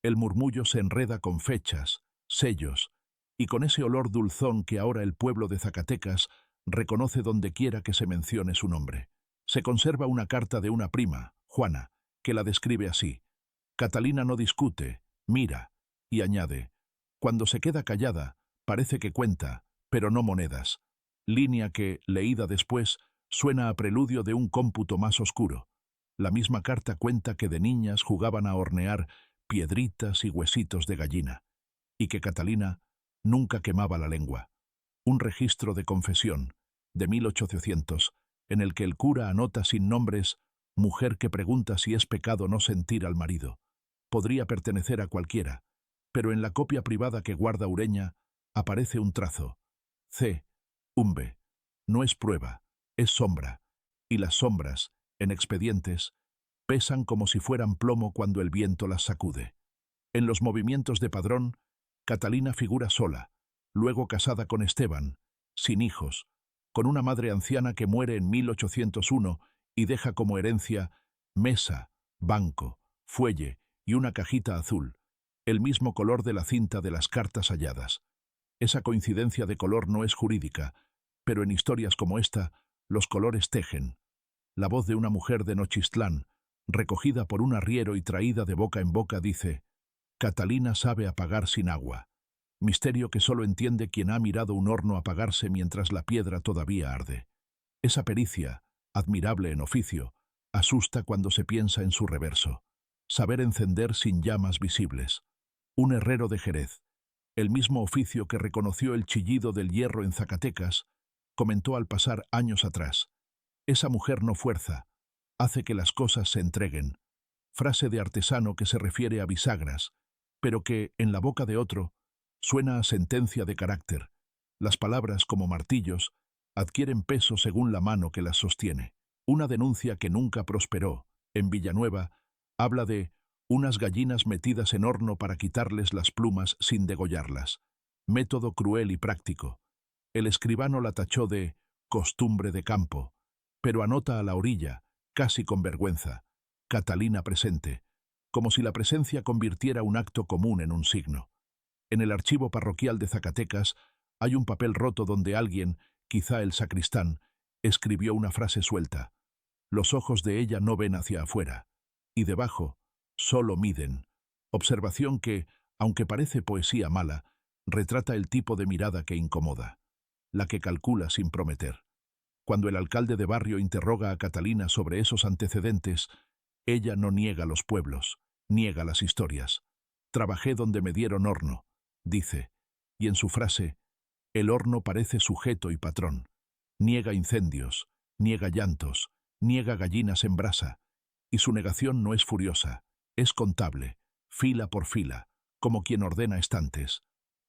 el murmullo se enreda con fechas, sellos, y con ese olor dulzón que ahora el pueblo de Zacatecas reconoce donde quiera que se mencione su nombre. Se conserva una carta de una prima, Juana, que la describe así. Catalina no discute, mira, y añade, cuando se queda callada, parece que cuenta, pero no monedas. Línea que, leída después, suena a preludio de un cómputo más oscuro. La misma carta cuenta que de niñas jugaban a hornear piedritas y huesitos de gallina, y que Catalina nunca quemaba la lengua. Un registro de confesión, de 1800, en el que el cura anota sin nombres «mujer que pregunta si es pecado no sentir al marido». Podría pertenecer a cualquiera, pero en la copia privada que guarda Ureña aparece un trazo. C. Umbe. No es prueba, es sombra, y las sombras, en expedientes, pesan como si fueran plomo cuando el viento las sacude. En los movimientos de Padrón, Catalina figura sola, luego casada con Esteban, sin hijos, con una madre anciana que muere en 1801 y deja como herencia mesa, banco, fuelle y una cajita azul, el mismo color de la cinta de las cartas halladas. Esa coincidencia de color no es jurídica, pero en historias como esta, los colores tejen. La voz de una mujer de Nochistlán, recogida por un arriero y traída de boca en boca, dice: «Catalina sabe apagar sin agua». Misterio que solo entiende quien ha mirado un horno apagarse mientras la piedra todavía arde. Esa pericia, admirable en oficio, asusta cuando se piensa en su reverso. Saber encender sin llamas visibles. Un herrero de Jerez, el mismo oficio que reconoció el chillido del hierro en Zacatecas, comentó al pasar años atrás: «Esa mujer no fuerza, hace que las cosas se entreguen». Frase de artesano que se refiere a bisagras, pero que, en la boca de otro, suena a sentencia de carácter. Las palabras, como martillos, adquieren peso según la mano que las sostiene. Una denuncia que nunca prosperó, en Villanueva, habla de unas gallinas metidas en horno para quitarles las plumas sin degollarlas. Método cruel y práctico. El escribano la tachó de costumbre de campo, pero anota a la orilla, casi con vergüenza: «Catalina presente», como si la presencia convirtiera un acto común en un signo. En el archivo parroquial de Zacatecas hay un papel roto donde alguien, quizá el sacristán, escribió una frase suelta: «Los ojos de ella no ven hacia afuera», y debajo, «solo miden». Observación que, aunque parece poesía mala, retrata el tipo de mirada que incomoda, la que calcula sin prometer. Cuando el alcalde de barrio interroga a Catalina sobre esos antecedentes, ella no niega los pueblos, niega las historias. «Trabajé donde me dieron horno», dice, y en su frase, el horno parece sujeto y patrón. Niega incendios, niega llantos, niega gallinas en brasa, y su negación no es furiosa, es contable, fila por fila, como quien ordena estantes.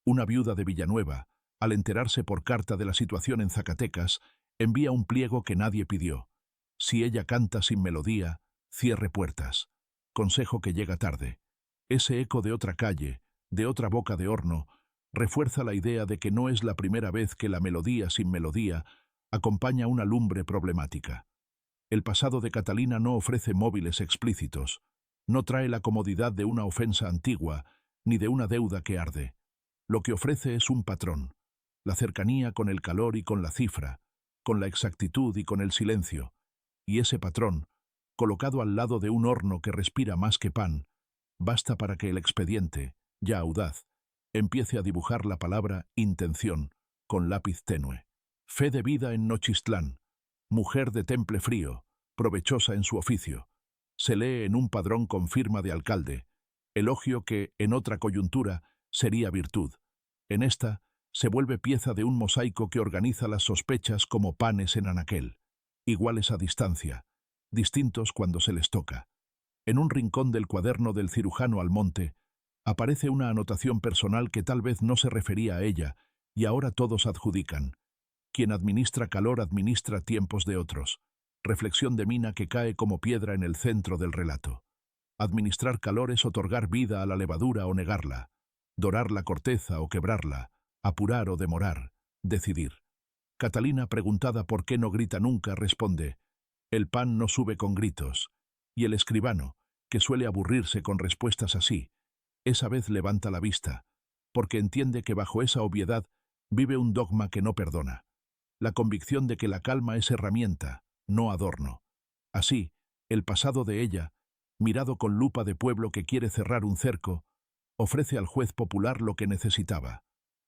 Una viuda de Villanueva, al enterarse por carta de la situación en Zacatecas, envía un pliego que nadie pidió: «Si ella canta sin melodía, cierre puertas». Consejo que llega tarde. Ese eco de otra calle, de otra boca de horno, refuerza la idea de que no es la primera vez que la melodía sin melodía acompaña una lumbre problemática. El pasado de Catalina no ofrece móviles explícitos, no trae la comodidad de una ofensa antigua, ni de una deuda que arde. Lo que ofrece es un patrón, la cercanía con el calor y con la cifra, con la exactitud y con el silencio, y ese patrón, colocado al lado de un horno que respira más que pan, basta para que el expediente, ya audaz, empiece a dibujar la palabra intención con lápiz tenue. Fe de vida en Nochistlán, mujer de temple frío, provechosa en su oficio. Se lee en un padrón con firma de alcalde, elogio que, en otra coyuntura, sería virtud. En esta, se vuelve pieza de un mosaico que organiza las sospechas como panes en anaquel, iguales a distancia, distintos cuando se les toca. En un rincón del cuaderno del cirujano Almonte aparece una anotación personal que tal vez no se refería a ella, y ahora todos adjudican. Quien administra calor administra tiempos de otros. Reflexión de Mina que cae como piedra en el centro del relato. Administrar calor es otorgar vida a la levadura o negarla, dorar la corteza o quebrarla, apurar o demorar, decidir. Catalina, preguntada por qué no grita nunca, responde: el pan no sube con gritos. Y el escribano, que suele aburrirse con respuestas así, esa vez levanta la vista, porque entiende que bajo esa obviedad vive un dogma que no perdona. La convicción de que la calma es herramienta, no adorno. Así, el pasado de ella, mirado con lupa de pueblo que quiere cerrar un cerco, ofrece al juez popular lo que necesitaba: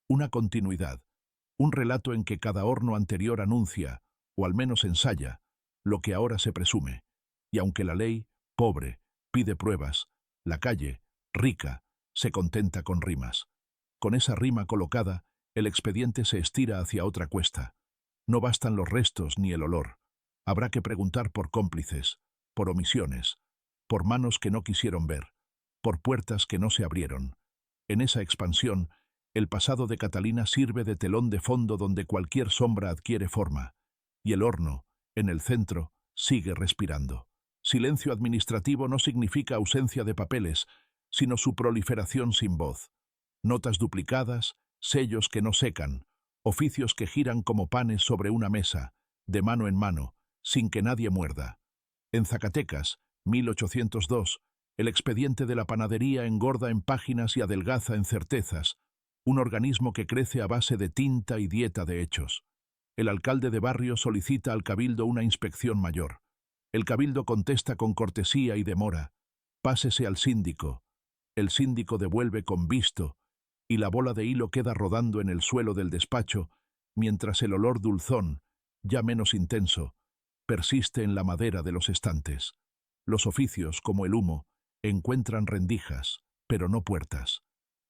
una continuidad, un relato en que cada horno anterior anuncia, o al menos ensaya, lo que ahora se presume. Y aunque la ley, pobre, pide pruebas, la calle, rica, se contenta con rimas. Con esa rima colocada, el expediente se estira hacia otra cuesta. No bastan los restos ni el olor. Habrá que preguntar por cómplices, por omisiones, por manos que no quisieron ver, por puertas que no se abrieron. En esa expansión, el pasado de Catalina sirve de telón de fondo donde cualquier sombra adquiere forma, y el horno, en el centro, sigue respirando. Silencio administrativo no significa ausencia de papeles, sino su proliferación sin voz. Notas duplicadas, sellos que no secan, oficios que giran como panes sobre una mesa, de mano en mano, sin que nadie muerda. En Zacatecas, 1802, el expediente de la panadería engorda en páginas y adelgaza en certezas, un organismo que crece a base de tinta y dieta de hechos. El alcalde de barrio solicita al cabildo una inspección mayor. El cabildo contesta con cortesía y demora: pásese al síndico. El síndico devuelve con visto, y la bola de hilo queda rodando en el suelo del despacho, mientras el olor dulzón, ya menos intenso, persiste en la madera de los estantes. Los oficios, como el humo, encuentran rendijas, pero no puertas.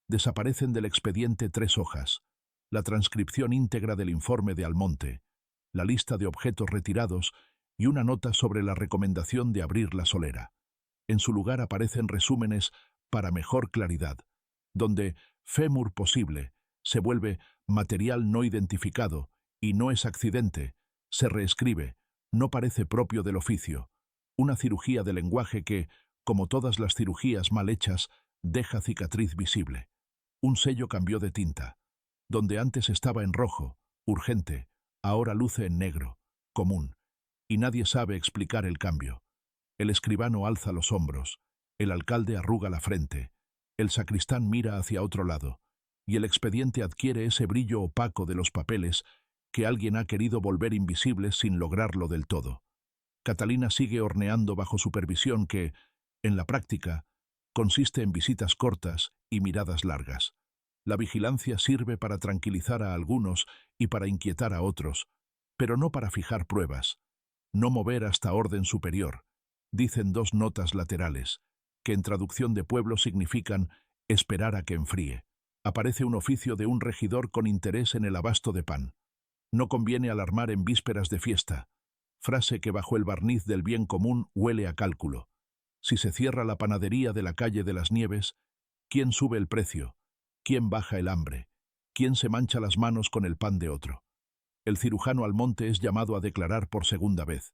Desaparecen del expediente 3 hojas: la transcripción íntegra del informe de Almonte, la lista de objetos retirados y una nota sobre la recomendación de abrir la solera. En su lugar aparecen resúmenes para mejor claridad, donde fémur posible se vuelve material no identificado y no es accidente, se reescribe, no parece propio del oficio. Una cirugía de lenguaje que, como todas las cirugías mal hechas, deja cicatriz visible. Un sello cambió de tinta. Donde antes estaba en rojo, urgente, ahora luce en negro, común, y nadie sabe explicar el cambio. El escribano alza los hombros, el alcalde arruga la frente, el sacristán mira hacia otro lado, y el expediente adquiere ese brillo opaco de los papeles que alguien ha querido volver invisibles sin lograrlo del todo. Catalina sigue horneando bajo supervisión que, en la práctica, consiste en visitas cortas y miradas largas. La vigilancia sirve para tranquilizar a algunos y para inquietar a otros, pero no para fijar pruebas. No mover hasta orden superior, dicen 2 notas laterales, que en traducción de pueblo significan esperar a que enfríe. Aparece un oficio de un regidor con interés en el abasto de pan. No conviene alarmar en vísperas de fiesta. Frase que bajo el barniz del bien común huele a cálculo. Si se cierra la panadería de la calle de las Nieves, ¿quién sube el precio? ¿Quién baja el hambre? ¿Quién se mancha las manos con el pan de otro? El cirujano Almonte es llamado a declarar por segunda vez,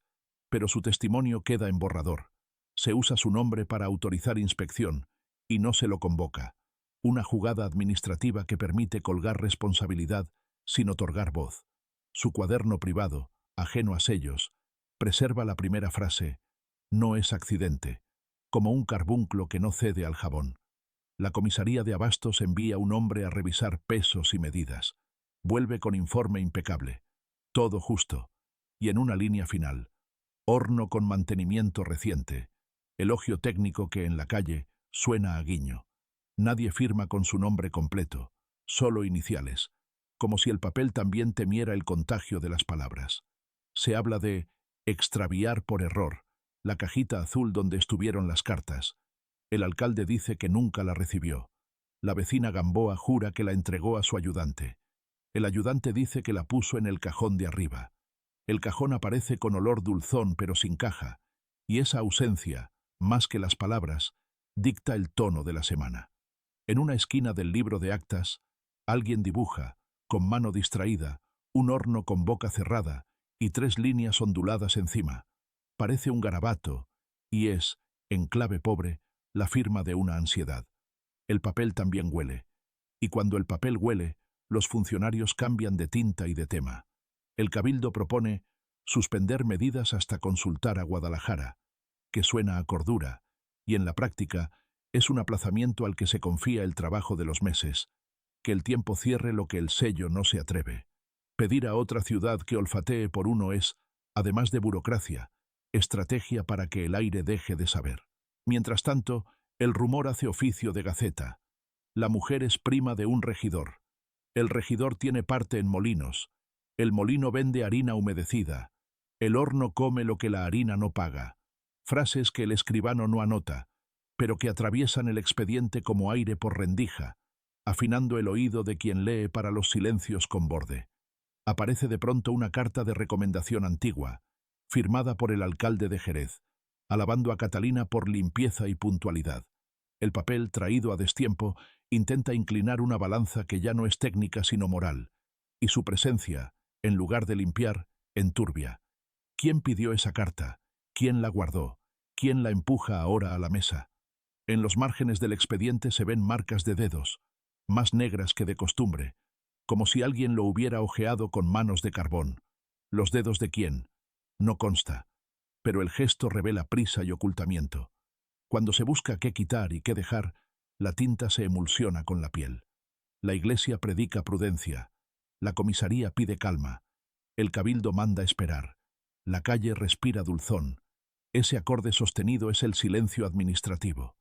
pero su testimonio queda en borrador. Se usa su nombre para autorizar inspección, y no se lo convoca. Una jugada administrativa que permite colgar responsabilidad sin otorgar voz. Su cuaderno privado, ajeno a sellos, preserva la primera frase: no es accidente, como un carbunclo que no cede al jabón. La comisaría de Abastos envía un hombre a revisar pesos y medidas. Vuelve con informe impecable. Todo justo. Y en una línea final: horno con mantenimiento reciente. Elogio técnico que en la calle suena a guiño. Nadie firma con su nombre completo, solo iniciales, como si el papel también temiera el contagio de las palabras. Se habla de extraviar por error la cajita azul donde estuvieron las cartas. El alcalde dice que nunca la recibió. La vecina Gamboa jura que la entregó a su ayudante. El ayudante dice que la puso en el cajón de arriba. El cajón aparece con olor dulzón pero sin caja, Y esa ausencia, más que las palabras, dicta el tono de la semana. En una esquina del libro de actas, alguien dibuja, con mano distraída, un horno con boca cerrada y 3 líneas onduladas encima. Parece un garabato, y es, en clave pobre, la firma de una ansiedad. El papel también huele, y cuando el papel huele, los funcionarios cambian de tinta y de tema. El Cabildo propone suspender medidas hasta consultar a Guadalajara, que suena a cordura, y en la práctica es un aplazamiento al que se confía el trabajo de los meses, que el tiempo cierre lo que el sello no se atreve. Pedir a otra ciudad que olfatee por uno es, además de burocracia, estrategia para que el aire deje de saber. Mientras tanto, el rumor hace oficio de gaceta. La mujer es prima de un regidor. El regidor tiene parte en molinos. El molino vende harina humedecida. El horno come lo que la harina no paga. Frases que el escribano no anota, pero que atraviesan el expediente como aire por rendija, afinando el oído de quien lee para los silencios con borde. Aparece de pronto una carta de recomendación antigua, firmada por el alcalde de Jerez, alabando a Catalina por limpieza y puntualidad. El papel, traído a destiempo, intenta inclinar una balanza que ya no es técnica sino moral, y su presencia, en lugar de limpiar, enturbia. ¿Quién pidió esa carta? ¿Quién la guardó? ¿Quién la empuja ahora a la mesa? En los márgenes del expediente se ven marcas de dedos, más negras que de costumbre, como si alguien lo hubiera ojeado con manos de carbón. ¿Los dedos de quién? No consta, pero el gesto revela prisa y ocultamiento. Cuando se busca qué quitar y qué dejar, la tinta se emulsiona con la piel. La iglesia predica prudencia, la comisaría pide calma, el cabildo manda esperar, la calle respira dulzón. Ese acorde sostenido es el silencio administrativo.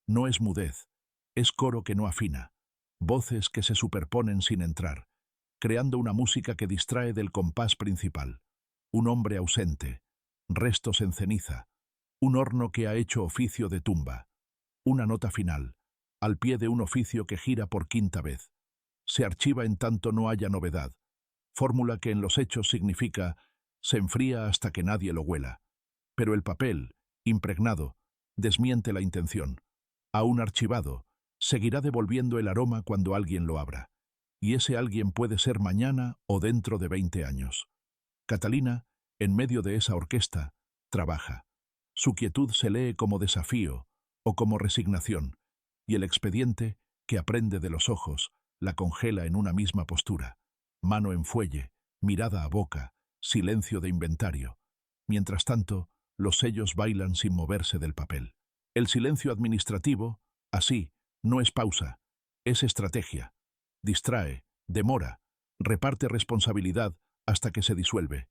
No es mudez, es coro que no afina, voces que se superponen sin entrar, creando una música que distrae del compás principal. Un hombre ausente, restos en ceniza, un horno que ha hecho oficio de tumba, una nota final, al pie de un oficio que gira por 5ª vez. Se archiva en tanto no haya novedad, fórmula que en los hechos significa se enfría hasta que nadie lo huela. Pero el papel, impregnado, desmiente la intención. Aún archivado, seguirá devolviendo el aroma cuando alguien lo abra. Y ese alguien puede ser mañana o dentro de 20 años. Catalina, en medio de esa orquesta, trabaja. Su quietud se lee como desafío o como resignación, y el expediente, que aprende de los ojos, la congela en una misma postura. Mano en fuelle, mirada a boca, silencio de inventario. Mientras tanto, los sellos bailan sin moverse del papel. El silencio administrativo, así, no es pausa, es estrategia. Distrae, demora, reparte responsabilidad hasta que se disuelve.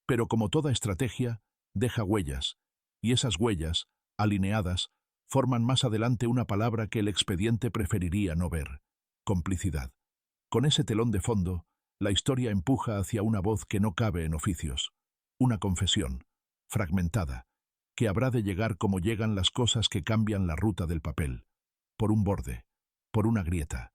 Pero como toda estrategia, deja huellas, y esas huellas, alineadas, forman más adelante una palabra que el expediente preferiría no ver: complicidad. Con ese telón de fondo, la historia empuja hacia una voz que no cabe en oficios, una confesión, fragmentada, que habrá de llegar como llegan las cosas que cambian la ruta del papel, por un borde, por una grieta,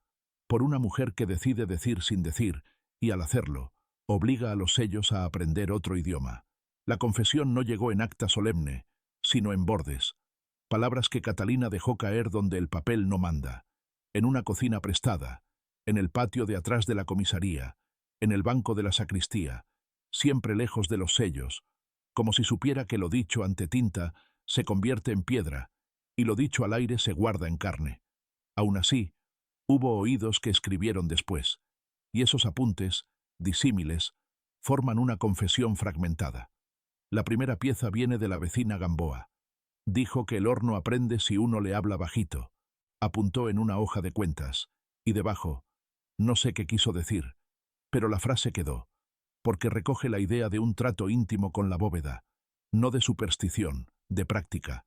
por una mujer que decide decir sin decir, y al hacerlo, obliga a los sellos a aprender otro idioma. La confesión no llegó en acta solemne, sino en bordes, palabras que Catalina dejó caer donde el papel no manda, en una cocina prestada, en el patio de atrás de la comisaría, en el banco de la sacristía, siempre lejos de los sellos, como si supiera que lo dicho ante tinta se convierte en piedra, y lo dicho al aire se guarda en carne. Aún así, hubo oídos que escribieron después, y esos apuntes, disímiles, forman una confesión fragmentada. La primera pieza viene de la vecina Gamboa. Dijo que el horno aprende si uno le habla bajito. Apuntó en una hoja de cuentas, y debajo, no sé qué quiso decir, pero la frase quedó, porque recoge la idea de un trato íntimo con la bóveda, no de superstición, de práctica.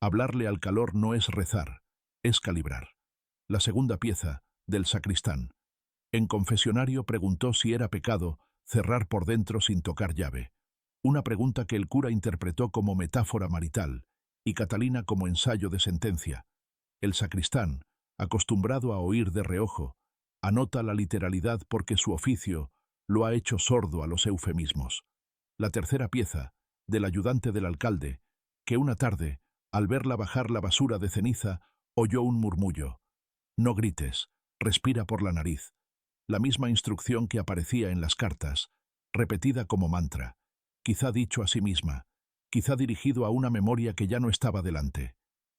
Hablarle al calor no es rezar, es calibrar. La segunda pieza, del sacristán. En confesionario preguntó si era pecado cerrar por dentro sin tocar llave. Una pregunta que el cura interpretó como metáfora marital, y Catalina como ensayo de sentencia. El sacristán, acostumbrado a oír de reojo, anota la literalidad porque su oficio lo ha hecho sordo a los eufemismos. La tercera pieza, del ayudante del alcalde, que una tarde, al verla bajar la basura de ceniza, oyó un murmullo. No grites, respira por la nariz. La misma instrucción que aparecía en las cartas, repetida como mantra, quizá dicho a sí misma, quizá dirigido a una memoria que ya no estaba delante.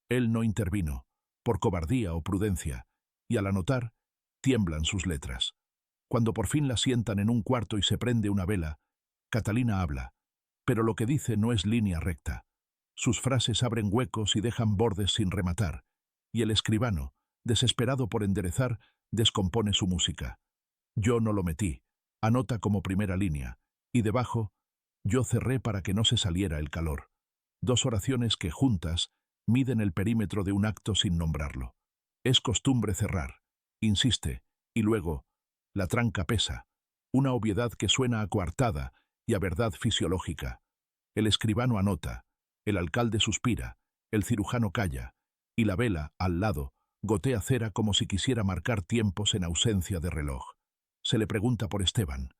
Él no intervino, por cobardía o prudencia, y al anotar, tiemblan sus letras. Cuando por fin la sientan en un cuarto y se prende una vela, Catalina habla, pero lo que dice no es línea recta. Sus frases abren huecos y dejan bordes sin rematar, y el escribano, desesperado por enderezar, descompone su música. Yo no lo metí, anota como primera línea, y debajo, yo cerré para que no se saliera el calor. Dos oraciones que, juntas, miden el perímetro de un acto sin nombrarlo. Es costumbre cerrar, insiste, y luego, la tranca pesa, una obviedad que suena a coartada y a verdad fisiológica. El escribano anota, el alcalde suspira, el cirujano calla, y la vela, al lado, gotea cera como si quisiera marcar tiempos en ausencia de reloj. Se le pregunta por Esteban.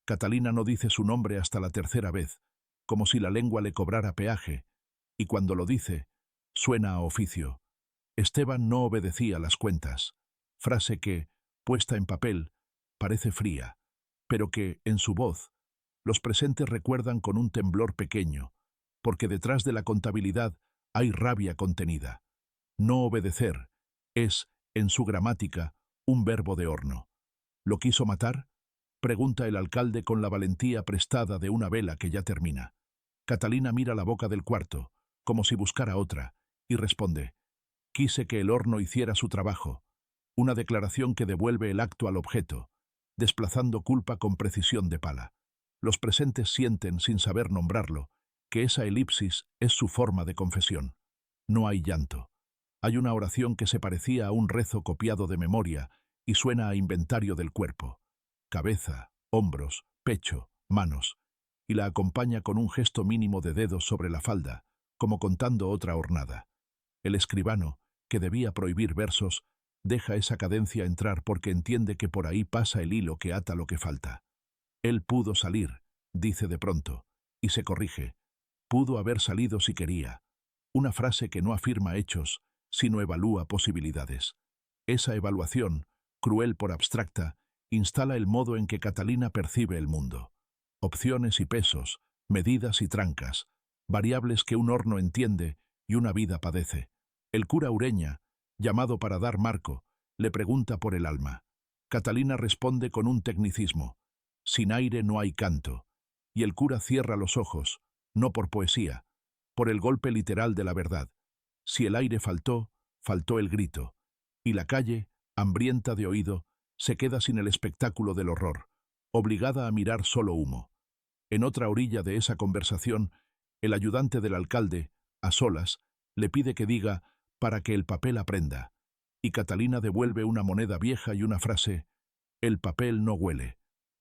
Catalina no dice su nombre hasta la tercera vez, como si la lengua le cobrara peaje, y cuando lo dice, suena a oficio. Esteban no obedecía las cuentas, frase que, puesta en papel, parece fría, pero que, en su voz, los presentes recuerdan con un temblor pequeño, porque detrás de la contabilidad hay rabia contenida. No obedecer es, en su gramática, un verbo de horno. ¿Lo quiso matar? Pregunta el alcalde con la valentía prestada de una vela que ya termina. Catalina mira la boca del cuarto, como si buscara otra, y responde, quise que el horno hiciera su trabajo, una declaración que devuelve el acto al objeto, desplazando culpa con precisión de pala. Los presentes sienten, sin saber nombrarlo, que esa elipsis es su forma de confesión. No hay llanto. Hay una oración que se parecía a un rezo copiado de memoria y suena a inventario del cuerpo. Cabeza, hombros, pecho, manos, y la acompaña con un gesto mínimo de dedos sobre la falda, como contando otra hornada. El escribano, que debía prohibir versos, deja esa cadencia entrar porque entiende que por ahí pasa el hilo que ata lo que falta. Él pudo salir, dice de pronto, y se corrige. Pudo haber salido si quería. Una frase que no afirma hechos, sino evalúa posibilidades. Esa evaluación, cruel por abstracta, instala el modo en que Catalina percibe el mundo. Opciones y pesos, medidas y trancas, variables que un horno entiende y una vida padece. El cura Ureña, llamado para dar marco, le pregunta por el alma. Catalina responde con un tecnicismo. Sin aire no hay canto. Y el cura cierra los ojos, no por poesía, por el golpe literal de la verdad. Si el aire faltó, faltó el grito. Y la calle, hambrienta de oído, se queda sin el espectáculo del horror, obligada a mirar solo humo. En otra orilla de esa conversación, el ayudante del alcalde, a solas, le pide que diga para que el papel aprenda. Y Catalina devuelve una moneda vieja y una frase, el papel no huele,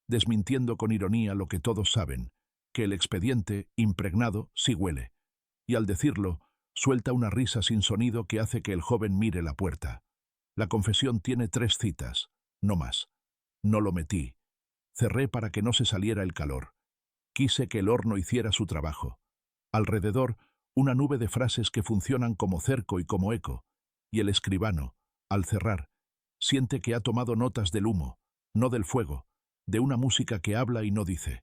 desmintiendo con ironía lo que todos saben, que el expediente, impregnado, sí huele. Y al decirlo, suelta una risa sin sonido que hace que el joven mire la puerta. La confesión tiene 3 citas, no más. No lo metí. Cerré para que no se saliera el calor. Quise que el horno hiciera su trabajo. Alrededor, una nube de frases que funcionan como cerco y como eco, y el escribano, al cerrar, siente que ha tomado notas del humo, no del fuego, de una música que habla y no dice.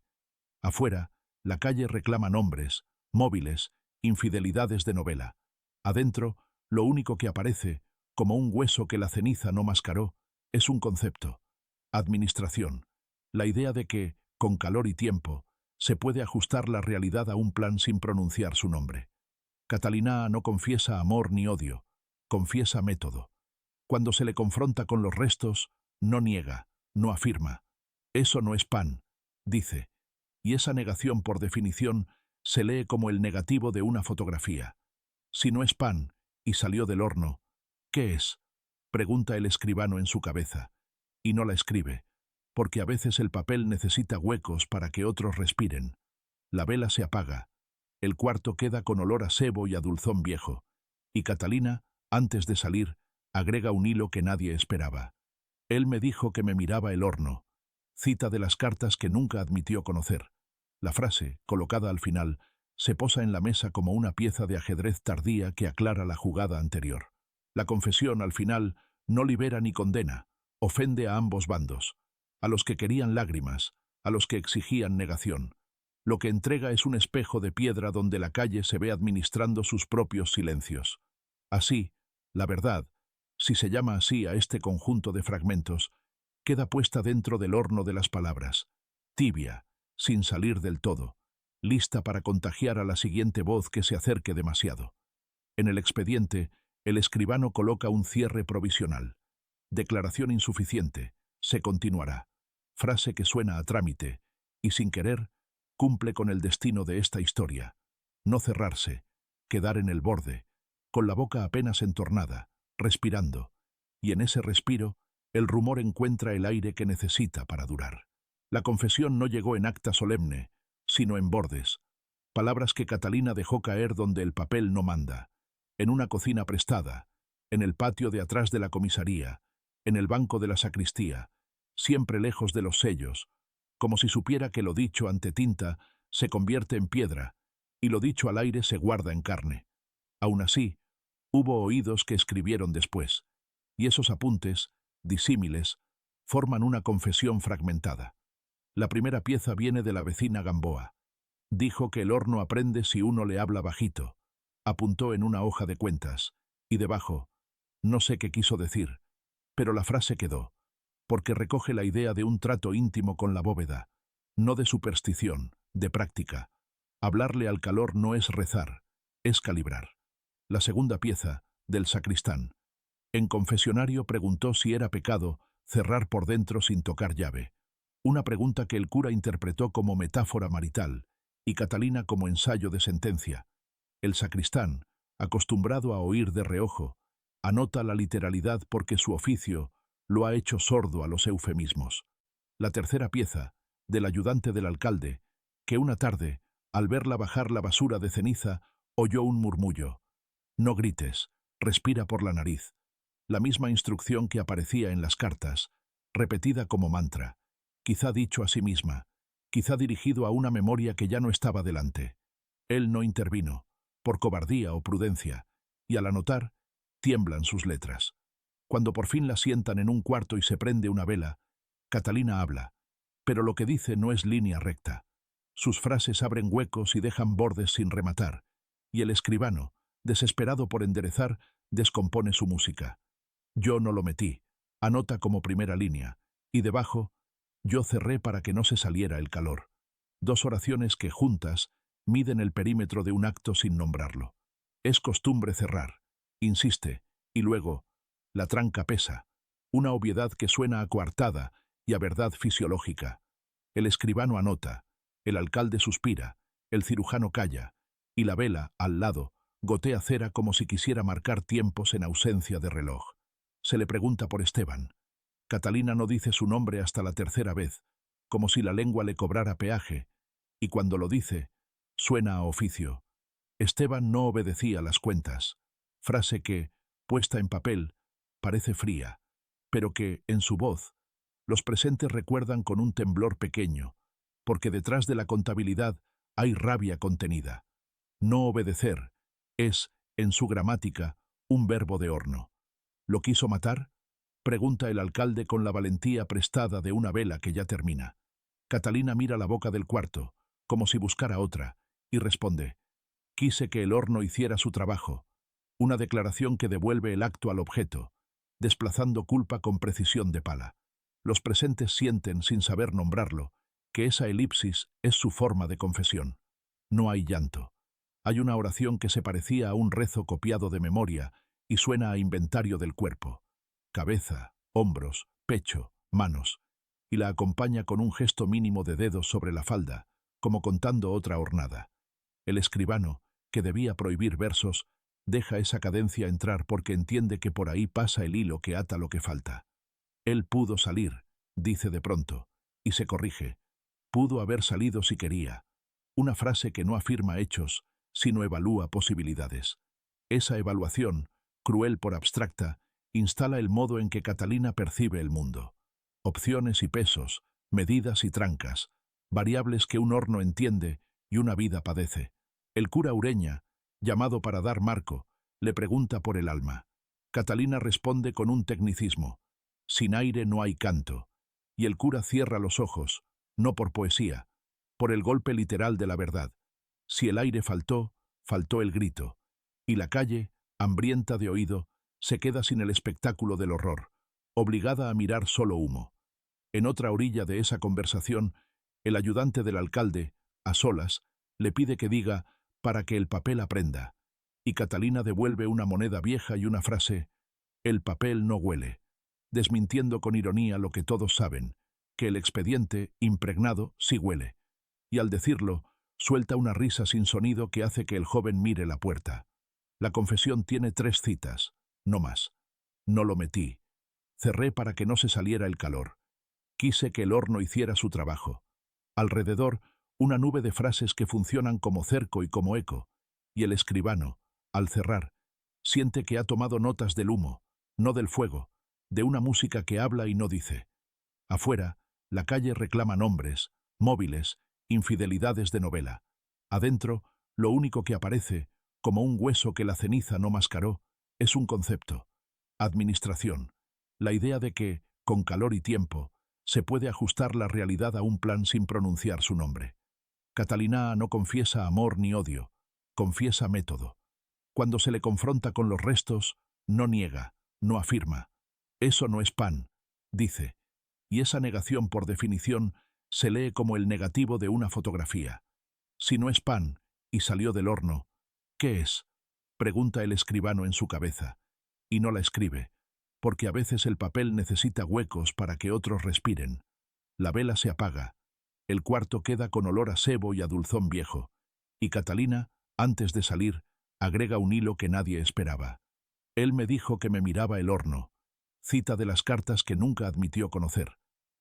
Afuera, la calle reclama nombres, móviles, infidelidades de novela. Adentro, lo único que aparece, como un hueso que la ceniza no mascaró, es un concepto. Administración. La idea de que, con calor y tiempo, se puede ajustar la realidad a un plan sin pronunciar su nombre. Catalina no confiesa amor ni odio, confiesa método. Cuando se le confronta con los restos, no niega, no afirma. Eso no es pan, dice. Y esa negación, por definición, se lee como el negativo de una fotografía. Si no es pan, y salió del horno, ¿qué es? Pregunta el escribano en su cabeza. Y no la escribe, porque a veces el papel necesita huecos para que otros respiren. La vela se apaga. El cuarto queda con olor a sebo y a dulzón viejo. Y Catalina, antes de salir, agrega un hilo que nadie esperaba. Él me dijo que me miraba el horno. Cita de las cartas que nunca admitió conocer. La frase, colocada al final, Se posa en la mesa como una pieza de ajedrez tardía que aclara la jugada anterior. La confesión, al final, no libera ni condena, ofende a ambos bandos, a los que querían lágrimas, a los que exigían negación. Lo que entrega es un espejo de piedra donde la calle se ve administrando sus propios silencios. Así, la verdad, si se llama así a este conjunto de fragmentos, queda puesta dentro del horno de las palabras, tibia, sin salir del todo, lista para contagiar a la siguiente voz que se acerque demasiado. En el expediente, el escribano coloca un cierre provisional. Declaración insuficiente, se continuará. Frase que suena a trámite, y sin querer, cumple con el destino de esta historia. No cerrarse, quedar en el borde, con la boca apenas entornada, respirando, y en ese respiro, el rumor encuentra el aire que necesita para durar. La confesión no llegó en acta solemne, sino en bordes, palabras que Catalina dejó caer donde el papel no manda, en una cocina prestada, en el patio de atrás de la comisaría, en el banco de la sacristía, siempre lejos de los sellos, como si supiera que lo dicho ante tinta se convierte en piedra, y lo dicho al aire se guarda en carne. Aún así, hubo oídos que escribieron después, y esos apuntes, disímiles, forman una confesión fragmentada. La primera pieza viene de la vecina Gamboa. Dijo que el horno aprende si uno le habla bajito. Apuntó en una hoja de cuentas, y debajo, no sé qué quiso decir, pero la frase quedó, porque recoge la idea de un trato íntimo con la bóveda, no de superstición, de práctica. Hablarle al calor no es rezar, es calibrar. La segunda pieza, del sacristán. En confesionario preguntó si era pecado cerrar por dentro sin tocar llave. Una pregunta que el cura interpretó como metáfora marital, y Catalina como ensayo de sentencia. El sacristán, acostumbrado a oír de reojo, anota la literalidad porque su oficio lo ha hecho sordo a los eufemismos. La tercera pieza, del ayudante del alcalde, que una tarde, al verla bajar la basura de ceniza, oyó un murmullo. No grites, respira por la nariz. La misma instrucción que aparecía en las cartas, repetida como mantra, quizá dicho a sí misma, quizá dirigido a una memoria que ya no estaba delante. Él no intervino, por cobardía o prudencia, y al anotar, tiemblan sus letras. Cuando por fin la sientan en un cuarto y se prende una vela, Catalina habla, pero lo que dice no es línea recta. Sus frases abren huecos y dejan bordes sin rematar, y el escribano, desesperado por enderezar, descompone su música. Yo no lo metí, anota como primera línea, y debajo, yo cerré para que no se saliera el calor. Dos oraciones que, juntas, miden el perímetro de un acto sin nombrarlo. Es costumbre cerrar, insiste, y luego, la tranca pesa, una obviedad que suena a coartada y a verdad fisiológica. El escribano anota, el alcalde suspira, el cirujano calla, y la vela, al lado, gotea cera como si quisiera marcar tiempos en ausencia de reloj. Se le pregunta por Esteban. Catalina no dice su nombre hasta la tercera vez, como si la lengua le cobrara peaje, y cuando lo dice, suena a oficio. Esteban no obedecía las cuentas, frase que, puesta en papel, parece fría, pero que, en su voz, los presentes recuerdan con un temblor pequeño, porque detrás de la contabilidad hay rabia contenida. No obedecer es, en su gramática, un verbo de horno. ¿Lo quiso matar? Pregunta el alcalde con la valentía prestada de una vela que ya termina. Catalina mira la boca del cuarto, como si buscara otra, y responde, quise que el horno hiciera su trabajo, una declaración que devuelve el acto al objeto, desplazando culpa con precisión de pala. Los presentes sienten, sin saber nombrarlo, que esa elipsis es su forma de confesión. No hay llanto. Hay una oración que se parecía a un rezo copiado de memoria y suena a inventario del cuerpo. Cabeza, hombros, pecho, manos, y la acompaña con un gesto mínimo de dedos sobre la falda, como contando otra hornada. El escribano, que debía prohibir versos, deja esa cadencia entrar porque entiende que por ahí pasa el hilo que ata lo que falta. Él pudo salir, dice de pronto, y se corrige. Pudo haber salido si quería. Una frase que no afirma hechos, sino evalúa posibilidades. Esa evaluación, cruel por abstracta, instala el modo en que Catalina percibe el mundo. Opciones y pesos, medidas y trancas, variables que un horno entiende y una vida padece. El cura Ureña, llamado para dar marco, le pregunta por el alma. Catalina responde con un tecnicismo: sin aire no hay canto. Y el cura cierra los ojos, no por poesía, por el golpe literal de la verdad. Si el aire faltó, faltó el grito. Y la calle, hambrienta de oído, se queda sin el espectáculo del horror, obligada a mirar solo humo. En otra orilla de esa conversación, el ayudante del alcalde, a solas, le pide que diga «para que el papel aprenda». Y Catalina devuelve una moneda vieja y una frase «el papel no huele», desmintiendo con ironía lo que todos saben, que el expediente, impregnado, sí huele. Y al decirlo, suelta una risa sin sonido que hace que el joven mire la puerta. La confesión tiene 3 citas, no más. No lo metí. Cerré para que no se saliera el calor. Quise que el horno hiciera su trabajo. Alrededor, una nube de frases que funcionan como cerco y como eco, y el escribano, al cerrar, siente que ha tomado notas del humo, no del fuego, de una música que habla y no dice. Afuera, la calle reclama nombres, móviles, infidelidades de novela. Adentro, lo único que aparece, como un hueso que la ceniza no mascaró, es un concepto: administración. La idea de que, con calor y tiempo, se puede ajustar la realidad a un plan sin pronunciar su nombre. Catalina no confiesa amor ni odio, confiesa método. Cuando se le confronta con los restos, no niega, no afirma. Eso no es pan, dice. Y esa negación, por definición, se lee como el negativo de una fotografía. Si no es pan, y salió del horno, ¿qué es?, pregunta el escribano en su cabeza. Y no la escribe, porque a veces el papel necesita huecos para que otros respiren. La vela se apaga. El cuarto queda con olor a sebo y a dulzón viejo. Y Catalina, antes de salir, agrega un hilo que nadie esperaba. Él me dijo que me miraba el horno. Cita de las cartas que nunca admitió conocer.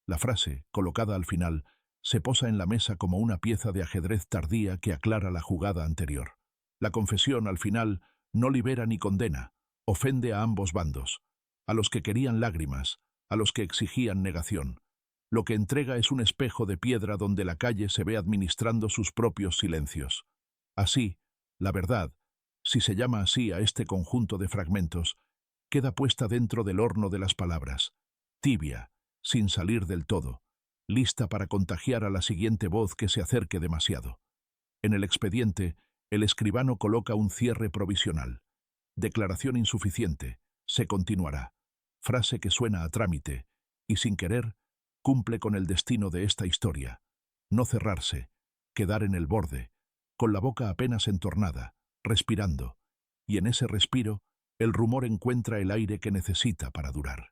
La frase, colocada al final, se posa en la mesa como una pieza de ajedrez tardía que aclara la jugada anterior. La confesión, al final, no libera ni condena, ofende a ambos bandos, a los que querían lágrimas, a los que exigían negación. Lo que entrega es un espejo de piedra donde la calle se ve administrando sus propios silencios. Así, la verdad, si se llama así a este conjunto de fragmentos, queda puesta dentro del horno de las palabras, tibia, sin salir del todo, lista para contagiar a la siguiente voz que se acerque demasiado. En el expediente, el escribano coloca un cierre provisional. Declaración insuficiente, se continuará. Frase que suena a trámite, y sin querer, cumple con el destino de esta historia. No cerrarse, quedar en el borde, con la boca apenas entornada, respirando, y en ese respiro, el rumor encuentra el aire que necesita para durar.